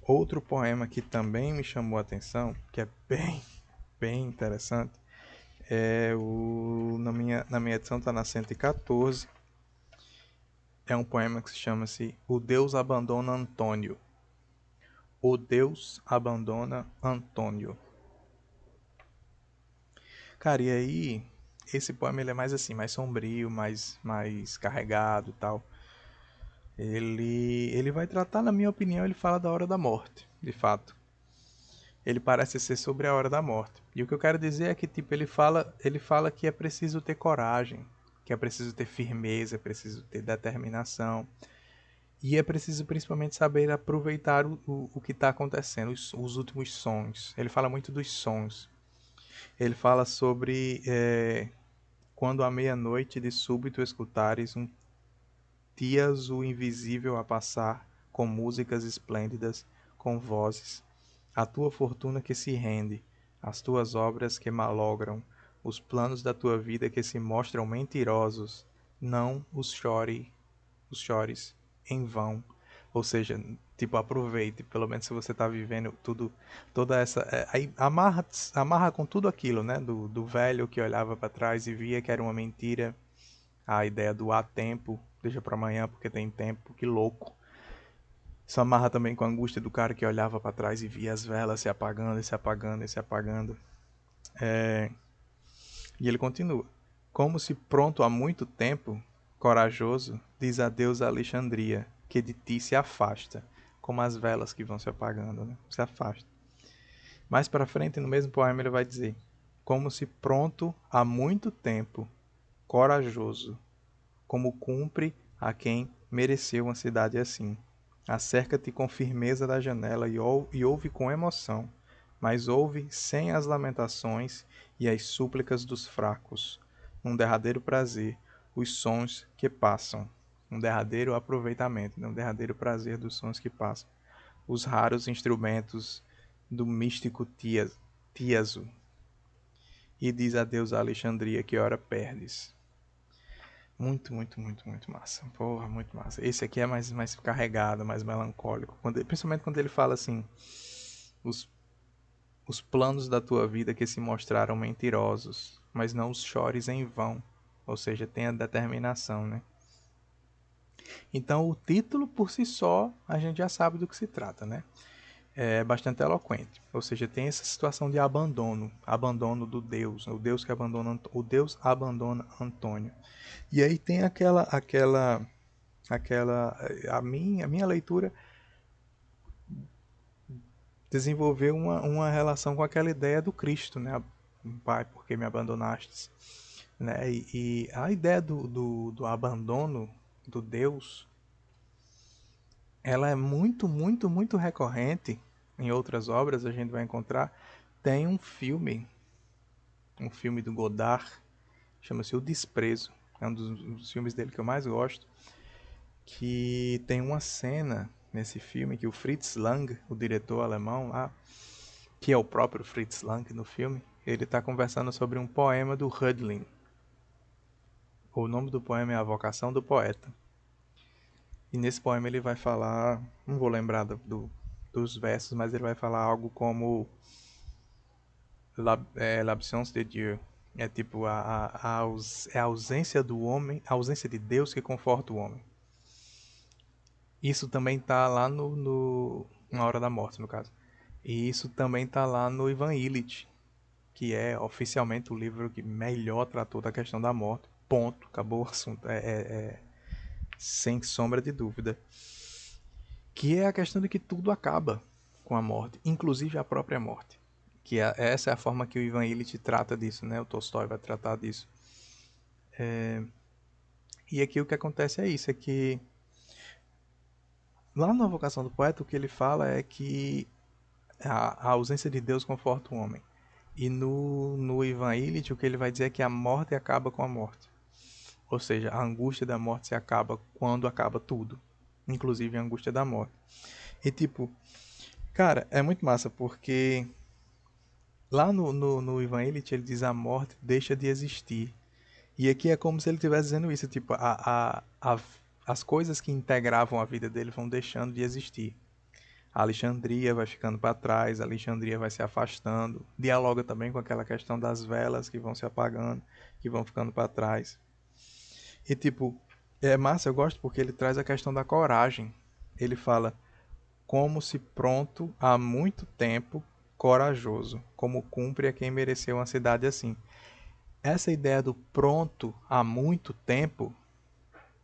Outro poema que também me chamou a atenção, que é bem interessante, na minha edição está na 114. É um poema que se chama-se O Deus Abandona Antônio. O Deus Abandona Antônio. Cara, e aí, esse poema ele é mais assim, mais sombrio, mais carregado e tal. Ele vai tratar, na minha opinião, ele fala da hora da morte, de fato. Ele parece ser sobre a hora da morte. E o que eu quero dizer é que, tipo, ele fala que é preciso ter coragem, que é preciso ter firmeza, é preciso ter determinação. E é preciso principalmente saber aproveitar o que está acontecendo, os últimos sons. Ele fala muito dos sons. Ele fala sobre quando à meia-noite de súbito escutares um tíaso invisível a passar, com músicas esplêndidas, com vozes. A tua fortuna que se rende, as tuas obras que malogram, os planos da tua vida que se mostram mentirosos, não os chores em vão. Ou seja, tipo, aproveite, pelo menos se você está vivendo toda essa. Aí amarra com tudo aquilo, né? Do velho que olhava para trás e via que era uma mentira. A ideia do há tempo, deixa para amanhã porque tem tempo, que louco. Isso amarra também com a angústia do cara que olhava para trás e via as velas se apagando e se apagando e se apagando. E ele continua. Como se pronto há muito tempo, corajoso, diz adeus a Alexandria, que de ti se afasta, como as velas que vão se apagando, né? Se afasta. Mais para frente, no mesmo poema, ele vai dizer: como se pronto há muito tempo, corajoso, como cumpre a quem mereceu uma cidade assim. Acerca-te com firmeza da janela e ouve com emoção, mas ouve sem as lamentações e as súplicas dos fracos. Um derradeiro prazer, os sons que passam. Um derradeiro aproveitamento, um derradeiro prazer dos sons que passam. Os raros instrumentos do místico Tíaso. E diz adeus a Alexandria que ora perdes. Muito massa. Porra, muito massa. Esse aqui é mais carregado, mais melancólico. Principalmente quando ele fala assim: os planos da tua vida que se mostraram mentirosos, mas não os chores em vão. Ou seja, tenha determinação, né? Então, o título por si só, a gente já sabe do que se trata, né? É bastante eloquente. Ou seja, tem essa situação de abandono do Deus, o Deus abandona Antônio. E aí tem aquela A minha leitura desenvolveu uma relação com aquela ideia do Cristo, né? Pai, por que me abandonastes? Né? E a ideia do abandono do Deus, ela é muito, muito, muito recorrente. Em outras obras a gente vai encontrar. Tem um filme do Godard, chama-se O Desprezo. É um dos filmes dele que eu mais gosto. Que tem uma cena nesse filme que o Fritz Lang, o diretor alemão lá, que é o próprio Fritz Lang no filme, ele está conversando sobre um poema do Hölderlin. O nome do poema é A Vocação do Poeta. E nesse poema ele vai falar, não vou lembrar dos versos, mas ele vai falar algo como l'absence de Dieu. É tipo é a ausência do homem, a ausência de Deus que conforta o homem. Isso também está lá Na Hora da Morte, no caso. E isso também está lá no Ivan Illich, que é oficialmente o livro que melhor tratou da questão da morte. Ponto. Acabou o assunto. Sem sombra de dúvida. Que é a questão de que tudo acaba com a morte, inclusive a própria morte. Essa é a forma que o Ivan Illich trata disso, né? O Tolstói vai tratar disso. E aqui o que acontece é isso, é que lá na Vocação do Poeta o que ele fala é que a ausência de Deus conforta o homem. E no Ivan Illich o que ele vai dizer é que a morte acaba com a morte. Ou seja, a angústia da morte se acaba quando acaba tudo. Inclusive a angústia da morte. E tipo, cara, é muito massa porque lá no Ivan Illich ele diz a morte deixa de existir. E aqui é como se ele estivesse dizendo isso, tipo, as coisas que integravam a vida dele vão deixando de existir. A Alexandria vai ficando para trás, a Alexandria vai se afastando. Dialoga também com aquela questão das velas que vão se apagando, que vão ficando para trás. E tipo, é massa, eu gosto porque ele traz a questão da coragem. Ele fala como se pronto há muito tempo, corajoso, como cumpre a quem mereceu uma cidade assim. Essa ideia do pronto há muito tempo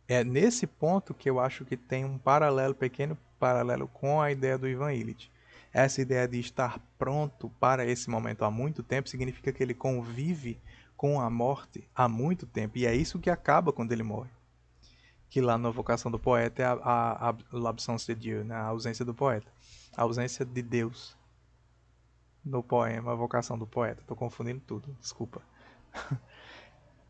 é nesse ponto que eu acho que tem um paralelo, pequeno paralelo com a ideia do Ivan Illich. Essa ideia de estar pronto para esse momento há muito tempo significa que ele convive com a morte há muito tempo. E é isso que acaba quando ele morre. Que lá na Vocação do Poeta é a l'absence de Dieu, né? A ausência do poeta. A ausência de Deus no poema A Vocação do Poeta. Estou confundindo tudo, desculpa.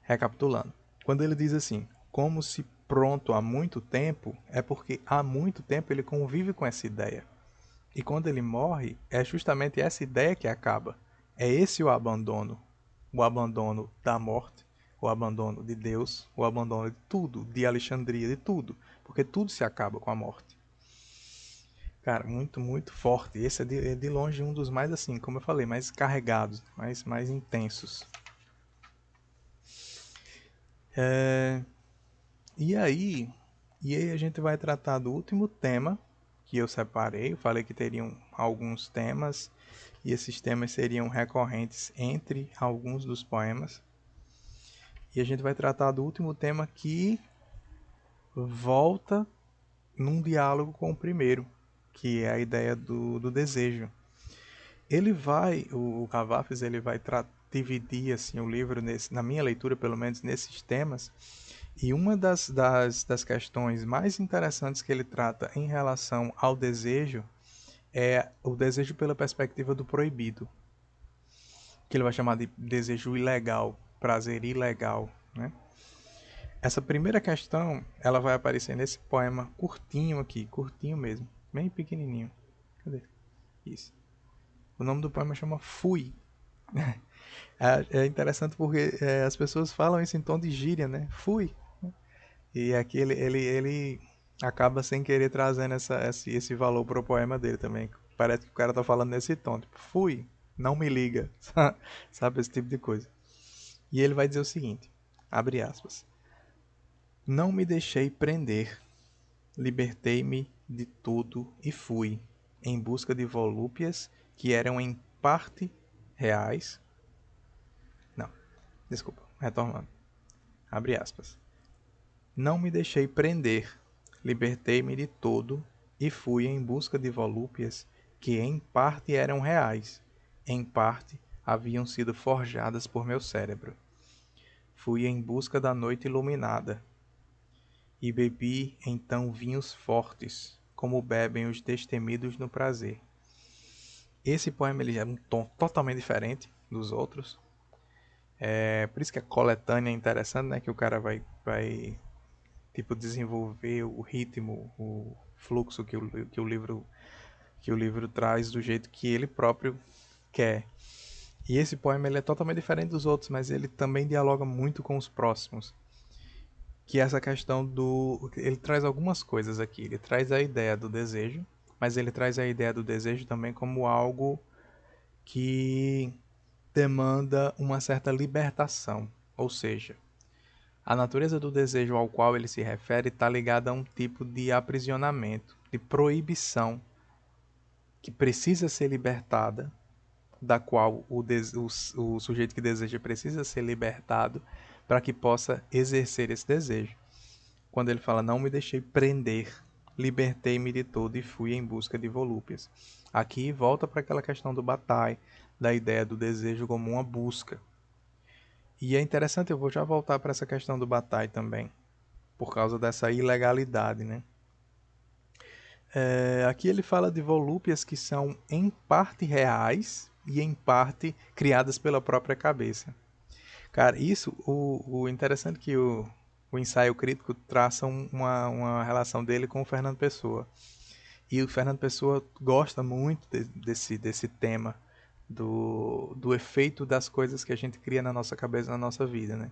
Recapitulando. Quando ele diz assim, como se pronto há muito tempo, é porque há muito tempo ele convive com essa ideia. E quando ele morre, é justamente essa ideia que acaba. É esse o abandono da morte, o abandono de Deus, o abandono de tudo, de Alexandria, de tudo, porque tudo se acaba com a morte. Cara, muito, muito forte. Esse é de longe um dos mais, assim, como eu falei, mais carregados, mais intensos. É, E aí, e aí a gente vai tratar do último tema que eu separei. Eu falei que teriam alguns temas e esses temas seriam recorrentes entre alguns dos poemas. E a gente vai tratar do último tema que volta num diálogo com o primeiro, que é a ideia do desejo. O Cavafis, ele vai dividir assim, o livro, na minha leitura, pelo menos, nesses temas. E uma das questões mais interessantes que ele trata em relação ao desejo é o desejo pela perspectiva do proibido, que ele vai chamar de desejo ilegal, prazer ilegal, né? Essa primeira questão, ela vai aparecer nesse poema curtinho aqui, curtinho mesmo, bem pequenininho. Cadê? Isso. O nome do poema chama Fui. É interessante porque as pessoas falam isso em tom de gíria, né? Fui. E aqui ele acaba sem querer trazendo esse valor pro poema dele também. Parece que o cara tá falando nesse tom, tipo, fui, não me liga, sabe, esse tipo de coisa. E ele vai dizer o seguinte, abre aspas, não me deixei prender, libertei-me de tudo e fui, em busca de volúpias que eram em parte reais. Não, desculpa, retornando. Abre aspas. Não me deixei prender, Libertei-me de todo e fui em busca de volúpias que em parte eram reais, em parte haviam sido forjadas por meu cérebro. Fui em busca da noite iluminada e bebi então vinhos fortes, como bebem os destemidos no prazer. Esse poema ele é um tom totalmente diferente dos outros. Por isso que a coletânea é interessante, né? Que o cara vai tipo, desenvolver o ritmo, o fluxo que o livro traz do jeito que ele próprio quer. E esse poema ele é totalmente diferente dos outros, mas ele também dialoga muito com os próximos. Que é essa questão do... Ele traz algumas coisas aqui. Ele traz a ideia do desejo, mas ele traz a ideia do desejo também como algo que demanda uma certa libertação. Ou seja, a natureza do desejo ao qual ele se refere está ligada a um tipo de aprisionamento, de proibição, que precisa ser libertada, da qual o sujeito que deseja precisa ser libertado para que possa exercer esse desejo. Quando ele fala, não me deixei prender, libertei-me de todo e fui em busca de volúpias. Aqui volta para aquela questão do Bataille, da ideia do desejo como uma busca. E é interessante, eu vou já voltar para essa questão do Bataille também, por causa dessa ilegalidade, né? Aqui ele fala de volúpias que são em parte reais e em parte criadas pela própria cabeça. Cara, isso, o interessante é que o ensaio crítico traça uma relação dele com o Fernando Pessoa. E o Fernando Pessoa gosta muito desse tema do efeito das coisas que a gente cria na nossa cabeça, na nossa vida, né?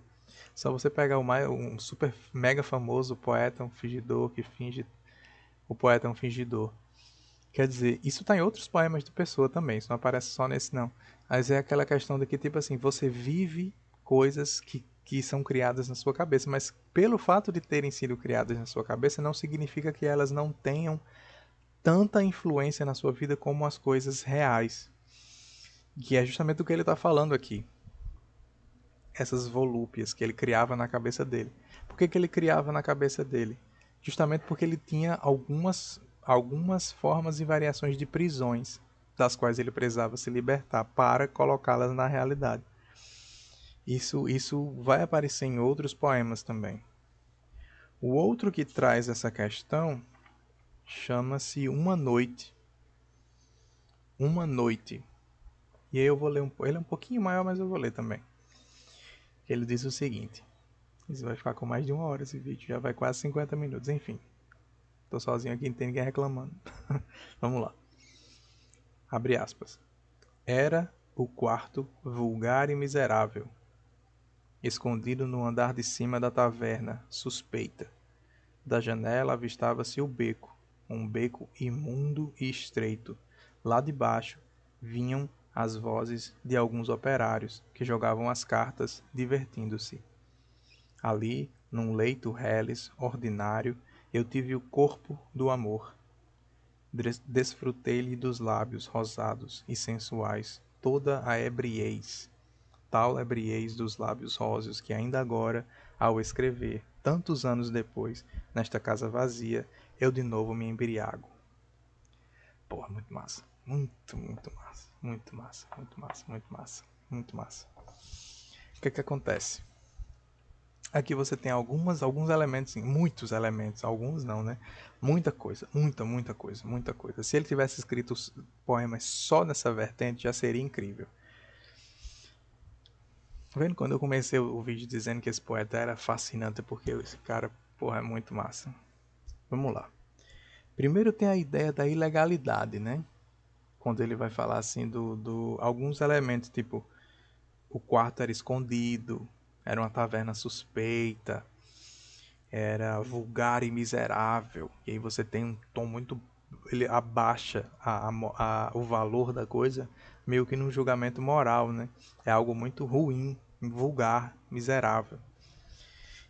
Só você pegar um super mega famoso poeta, um fingidor que finge... O poeta é um fingidor. Quer dizer, isso tá em outros poemas do Pessoa também, isso não aparece só nesse não. Mas é aquela questão de que, tipo assim, você vive coisas que são criadas na sua cabeça, mas pelo fato de terem sido criadas na sua cabeça, não significa que elas não tenham tanta influência na sua vida como as coisas reais. Que é justamente o que ele está falando aqui. Essas volúpias que ele criava na cabeça dele. Por que ele criava na cabeça dele? Justamente porque ele tinha algumas formas e variações de prisões das quais ele precisava se libertar para colocá-las na realidade. Isso vai aparecer em outros poemas também. O outro que traz essa questão chama-se Uma Noite. Uma Noite. E aí eu vou ler ele é um pouquinho maior, mas eu vou ler também. Ele diz o seguinte. Isso vai ficar com mais de 1 hora esse vídeo, já vai quase 50 minutos, enfim. Tô sozinho aqui, não tem ninguém reclamando. Vamos lá. Abre aspas. Era o quarto vulgar e miserável, escondido no andar de cima da taverna, suspeita. Da janela avistava-se o beco, um beco imundo e estreito. Lá de baixo vinham as vozes de alguns operários que jogavam as cartas, divertindo-se. Ali, num leito reles, ordinário, eu tive o corpo do amor. Desfrutei-lhe dos lábios rosados e sensuais toda a ebriez, tal ebriez dos lábios róseos que ainda agora, ao escrever, tantos anos depois, nesta casa vazia, eu de novo me embriago. Porra, muito massa. Muito, muito massa. Muito massa, muito massa, muito massa, muito massa. O que acontece? Aqui você tem alguns elementos, sim, muitos elementos, alguns não, né? Muita coisa, muita coisa, muita coisa. Se ele tivesse escrito poemas só nessa vertente, já seria incrível. Vendo quando eu comecei o vídeo dizendo que esse poeta era fascinante, porque esse cara, porra, é muito massa. Vamos lá. Primeiro tem a ideia da ilegalidade, né? Quando ele vai falar assim alguns elementos, tipo, o quarto era escondido, era uma taverna suspeita, era vulgar e miserável. E aí você tem um tom muito... Ele abaixa o valor da coisa, meio que num julgamento moral, né? É algo muito ruim, vulgar, miserável.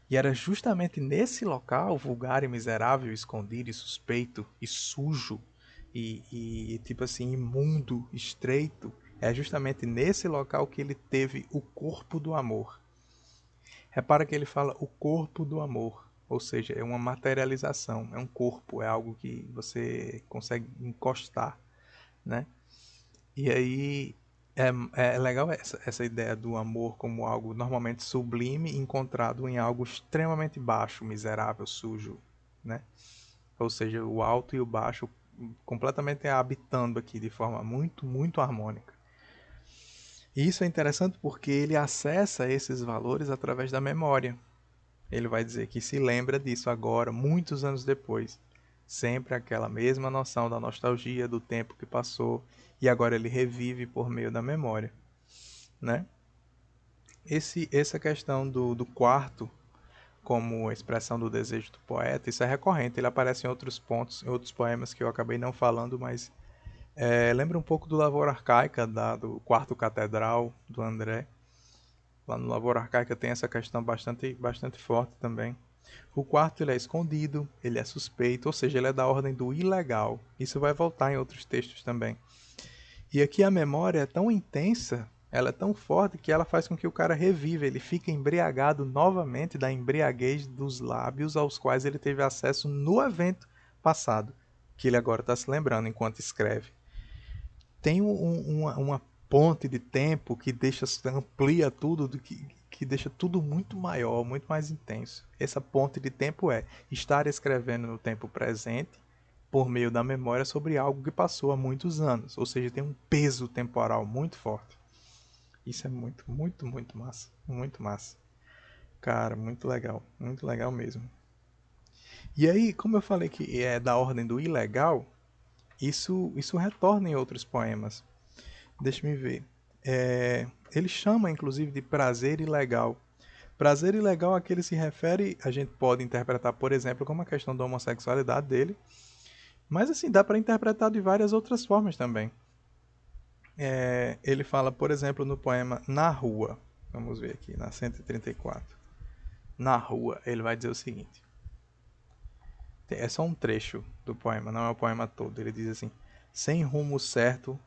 E era justamente nesse local, vulgar e miserável, escondido e suspeito e sujo e tipo assim, imundo, estreito, é justamente nesse local que ele teve o corpo do amor. Repara que ele fala o corpo do amor. ou seja, é uma materialização, é um corpo, é algo que você consegue encostar, né? E aí é, é legal essa ideia do amor como algo normalmente sublime encontrado em algo extremamente baixo, miserável, sujo, né? Ou seja, o alto e o baixo completamente habitando aqui de forma muito, muito harmônica. E isso é interessante porque ele acessa esses valores através da memória. Ele vai dizer que se lembra disso agora, muitos anos depois. Sempre aquela mesma noção da nostalgia, do tempo que passou, e agora ele revive por meio da memória, né? Essa questão do quarto como expressão do desejo do poeta, isso é recorrente, ele aparece em outros pontos, em outros poemas que eu acabei não falando, mas lembra um pouco do Lavoura Arcaica, do Quarto Catedral, do André. Lá no Lavoura Arcaica tem essa questão bastante forte também. O quarto ele é escondido, ele é suspeito, ou seja, ele é da ordem do ilegal. Isso vai voltar em outros textos também. E aqui a memória é tão intensa, ela é tão forte que ela faz com que o cara reviva, ele fica embriagado novamente da embriaguez dos lábios aos quais ele teve acesso no evento passado, que ele agora está se lembrando enquanto escreve. Tem uma ponte de tempo que amplia tudo, que deixa tudo muito maior, muito mais intenso. Essa ponte de tempo é estar escrevendo no tempo presente por meio da memória sobre algo que passou há muitos anos, ou seja, tem um peso temporal muito forte. Isso é muito, muito, muito massa, muito massa. Cara, muito legal mesmo. E aí, como eu falei que é da ordem do ilegal, isso retorna em outros poemas. Deixa-me ver. Ele chama, inclusive, de prazer ilegal. Prazer ilegal a que ele se refere, a gente pode interpretar, por exemplo, como a questão da homossexualidade dele, mas assim, dá para interpretar de várias outras formas também. Ele fala, por exemplo, no poema Na Rua. Vamos ver aqui, na 134. Na Rua, ele vai dizer o seguinte. É só um trecho do poema, não é o poema todo. Ele diz assim: sem rumo certo,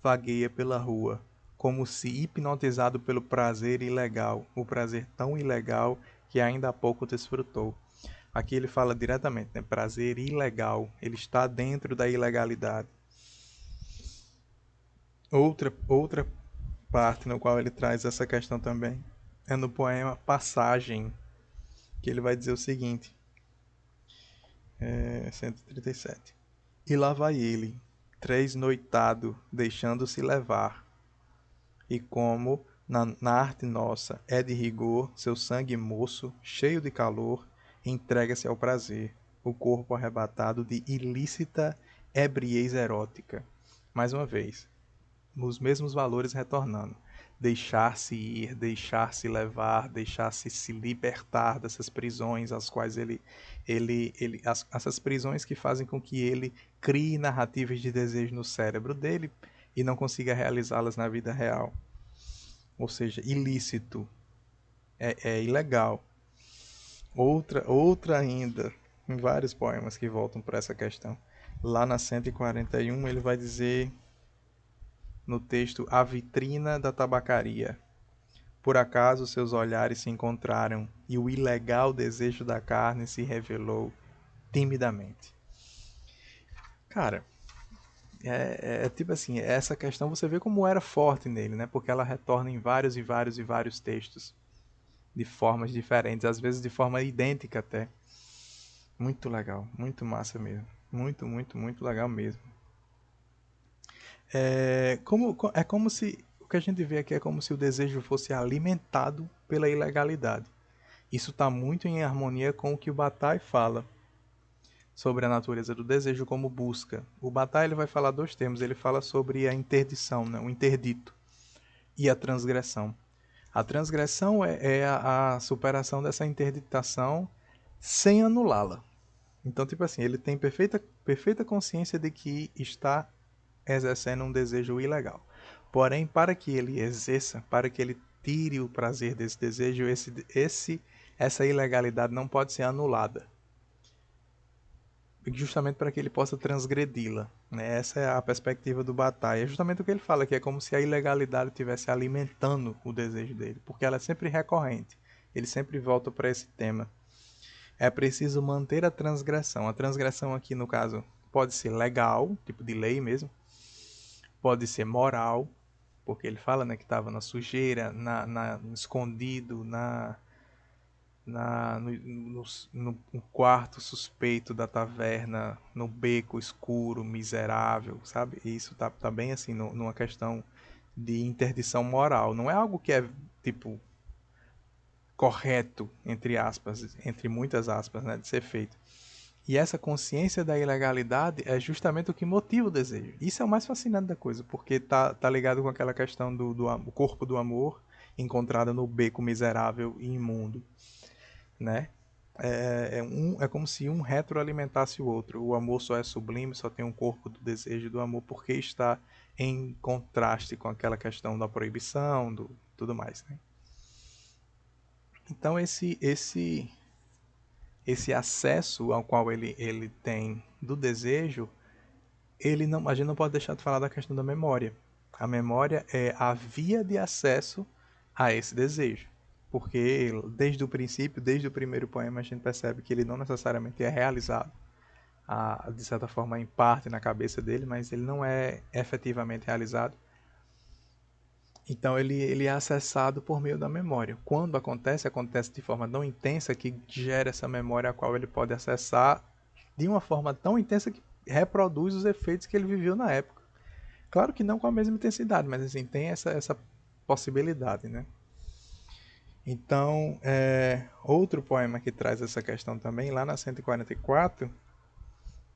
vagueia pela rua, como se hipnotizado pelo prazer ilegal, o prazer tão ilegal que ainda há pouco desfrutou. Aqui ele fala diretamente, né? Prazer ilegal, ele está dentro da ilegalidade. Outra parte no qual ele traz essa questão também é no poema Passagem, que ele vai dizer o seguinte, 137. E lá vai ele, tresnoitado, deixando-se levar. E como na arte nossa é de rigor, seu sangue moço, cheio de calor, entrega-se ao prazer, o corpo arrebatado de ilícita ebriez erótica. Mais uma vez, os mesmos valores retornando. Deixar-se ir, deixar-se levar, deixar-se se libertar dessas prisões às quais essas prisões que fazem com que ele crie narrativas de desejo no cérebro dele e não consiga realizá-las na vida real. Ou seja, ilícito, é ilegal. Outra ainda, em vários poemas que voltam para essa questão. Lá na 141 ele vai dizer no texto A Vitrina da Tabacaria. Por acaso seus olhares se encontraram e o ilegal desejo da carne se revelou timidamente. Cara, tipo assim, essa questão você vê como era forte nele, né? Porque ela retorna em vários e vários e vários textos, de formas diferentes, às vezes de forma idêntica até. Muito legal, muito massa mesmo. Muito, muito, muito legal mesmo. É como se o que a gente vê aqui é como se o desejo fosse alimentado pela ilegalidade. Isso está muito em harmonia com o que o Bataille fala sobre a natureza do desejo como busca. O Bataille vai falar dois termos. Ele fala sobre a interdição, né? O interdito, e a transgressão. A transgressão é a superação dessa interditação sem anulá-la. Então, tipo assim, ele tem perfeita consciência de que está exercendo um desejo ilegal. Porém, para que ele exerça, para que ele tire o prazer desse desejo, essa ilegalidade não pode ser anulada. Justamente para que ele possa transgredi-la. Né? Essa é a perspectiva do Bataille. É justamente o que ele fala, que é como se a ilegalidade estivesse alimentando o desejo dele, porque ela é sempre recorrente. Ele sempre volta para esse tema. É preciso manter a transgressão. A transgressão aqui, no caso, pode ser legal, tipo de lei mesmo, pode ser moral, porque ele fala, né, que estava na sujeira, no escondido, no quarto suspeito da taverna, no beco escuro, miserável, sabe? E isso tá bem assim, numa questão de interdição moral. Não é algo que é, tipo, correto, entre aspas, entre muitas aspas, né, de ser feito. E essa consciência da ilegalidade é justamente o que motiva o desejo. Isso é o mais fascinante da coisa, porque tá ligado com aquela questão do corpo do amor encontrada no beco miserável e imundo, né? É como se um retroalimentasse o outro. O amor só é sublime, só tem um corpo do desejo do amor, porque está em contraste com aquela questão da proibição, do tudo mais, né? Então esse acesso ao qual ele tem do desejo, a gente não pode deixar de falar da questão da memória. A memória é a via de acesso a esse desejo. Porque desde o princípio, desde o primeiro poema, a gente percebe que ele não necessariamente é realizado, de certa forma, em parte na cabeça dele, mas ele não é efetivamente realizado. Então ele é acessado por meio da memória. Quando acontece de forma tão intensa que gera essa memória a qual ele pode acessar de uma forma tão intensa que reproduz os efeitos que ele viveu na época. Claro que não com a mesma intensidade, mas assim, tem essa possibilidade, né? Então, outro poema que traz essa questão também, lá na 144,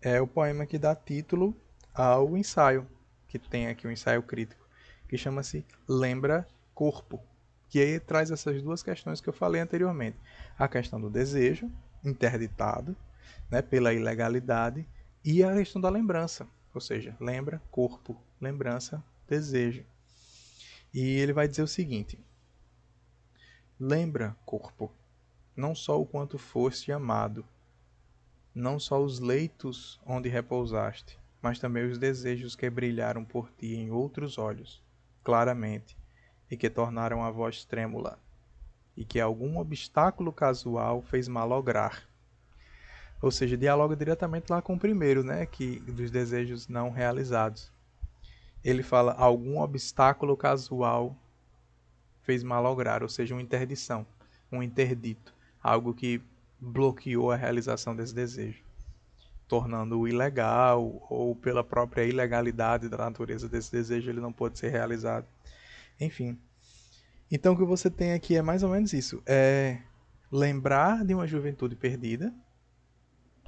é o poema que dá título ao ensaio, que tem aqui o ensaio crítico, que chama-se Lembra Corpo, que aí traz essas duas questões que eu falei anteriormente. A questão do desejo, interditado, né, pela ilegalidade, e a questão da lembrança, ou seja, lembra, corpo, lembrança, desejo. E ele vai dizer o seguinte: lembra, corpo, não só o quanto foste amado, não só os leitos onde repousaste, mas também os desejos que brilharam por ti em outros olhos, claramente, e que tornaram a voz trêmula, e que algum obstáculo casual fez malograr. Ou seja, dialoga diretamente lá com o primeiro, né, que dos desejos não realizados. Ele fala algum obstáculo casual fez malograr, ou seja, uma interdição, um interdito, algo que bloqueou a realização desse desejo, tornando-o ilegal ou pela própria ilegalidade da natureza desse desejo ele não pode ser realizado. Enfim, então o que você tem aqui é mais ou menos isso, é lembrar de uma juventude perdida,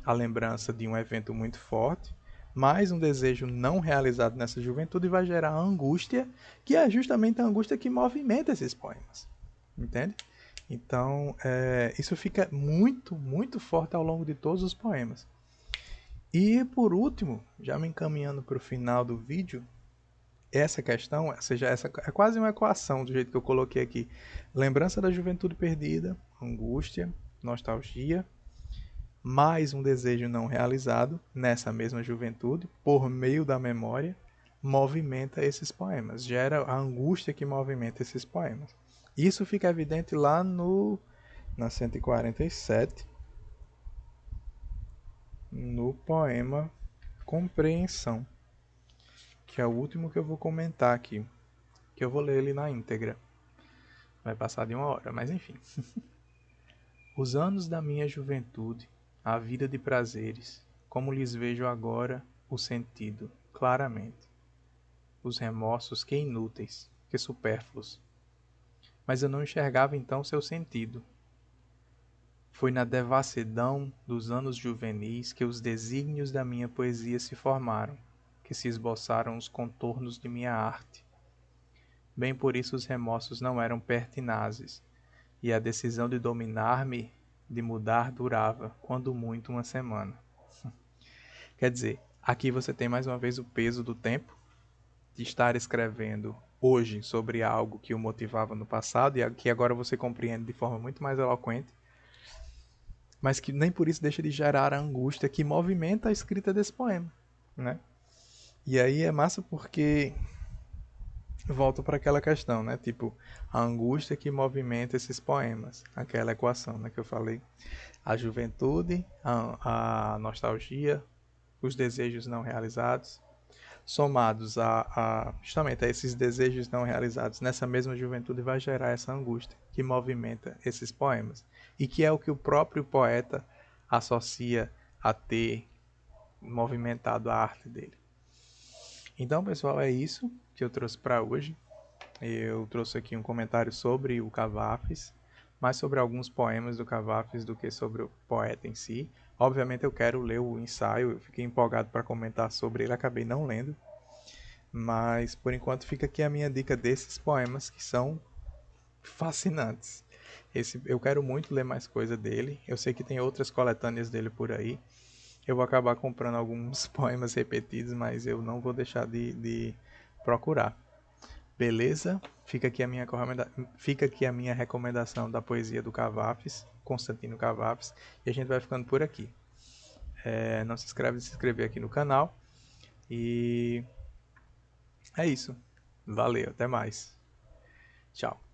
a lembrança de um evento muito forte, mais um desejo não realizado nessa juventude vai gerar angústia, que é justamente a angústia que movimenta esses poemas, entende? Então, isso fica muito, muito forte ao longo de todos os poemas. E por último, já me encaminhando para o final do vídeo, essa questão, ou seja, essa é quase uma equação do jeito que eu coloquei aqui. Lembrança da juventude perdida, angústia, nostalgia, mais um desejo não realizado nessa mesma juventude, por meio da memória, movimenta esses poemas, gera a angústia que movimenta esses poemas. Isso fica evidente lá na 147, no poema Compreensão, que é o último que eu vou comentar aqui, que eu vou ler ele na íntegra. Vai passar de 1 hora, mas enfim. Os anos da minha juventude, a vida de prazeres, como lhes vejo agora o sentido, claramente. Os remorsos que inúteis, que supérfluos. Mas eu não enxergava então seu sentido. Foi na devassidão dos anos juvenis que os desígnios da minha poesia se formaram, que se esboçaram os contornos de minha arte. Bem por isso os remorsos não eram pertinazes, e a decisão de dominar-me, de mudar, durava, quando muito, 1 semana. Quer dizer, aqui você tem mais uma vez o peso do tempo, de estar escrevendo hoje sobre algo que o motivava no passado e que agora você compreende de forma muito mais eloquente, mas que nem por isso deixa de gerar a angústia que movimenta a escrita desse poema, né? E aí é massa porque volto para aquela questão, né? Tipo, a angústia que movimenta esses poemas, aquela equação, né, que eu falei. A juventude, a nostalgia, os desejos não realizados, somados justamente a esses desejos não realizados nessa mesma juventude, vai gerar essa angústia que movimenta esses poemas. E que é o que o próprio poeta associa a ter movimentado a arte dele. Então, pessoal, é isso que eu trouxe para hoje. Eu trouxe aqui um comentário sobre o Cavafis, mais sobre alguns poemas do Cavafis do que sobre o poeta em si. Obviamente eu quero ler o ensaio, eu fiquei empolgado para comentar sobre ele, acabei não lendo. Mas por enquanto fica aqui a minha dica desses poemas que são fascinantes. Eu quero muito ler mais coisa dele. Eu sei que tem outras coletâneas dele por aí. Eu vou acabar comprando alguns poemas repetidos, mas eu não vou deixar de procurar. Beleza? Fica aqui a minha recomendação da poesia do Cavafis, Constantino Cavafis, e a gente vai ficando por aqui. Não se inscreve, se inscrever aqui no canal. E é isso. Valeu, até mais. Tchau.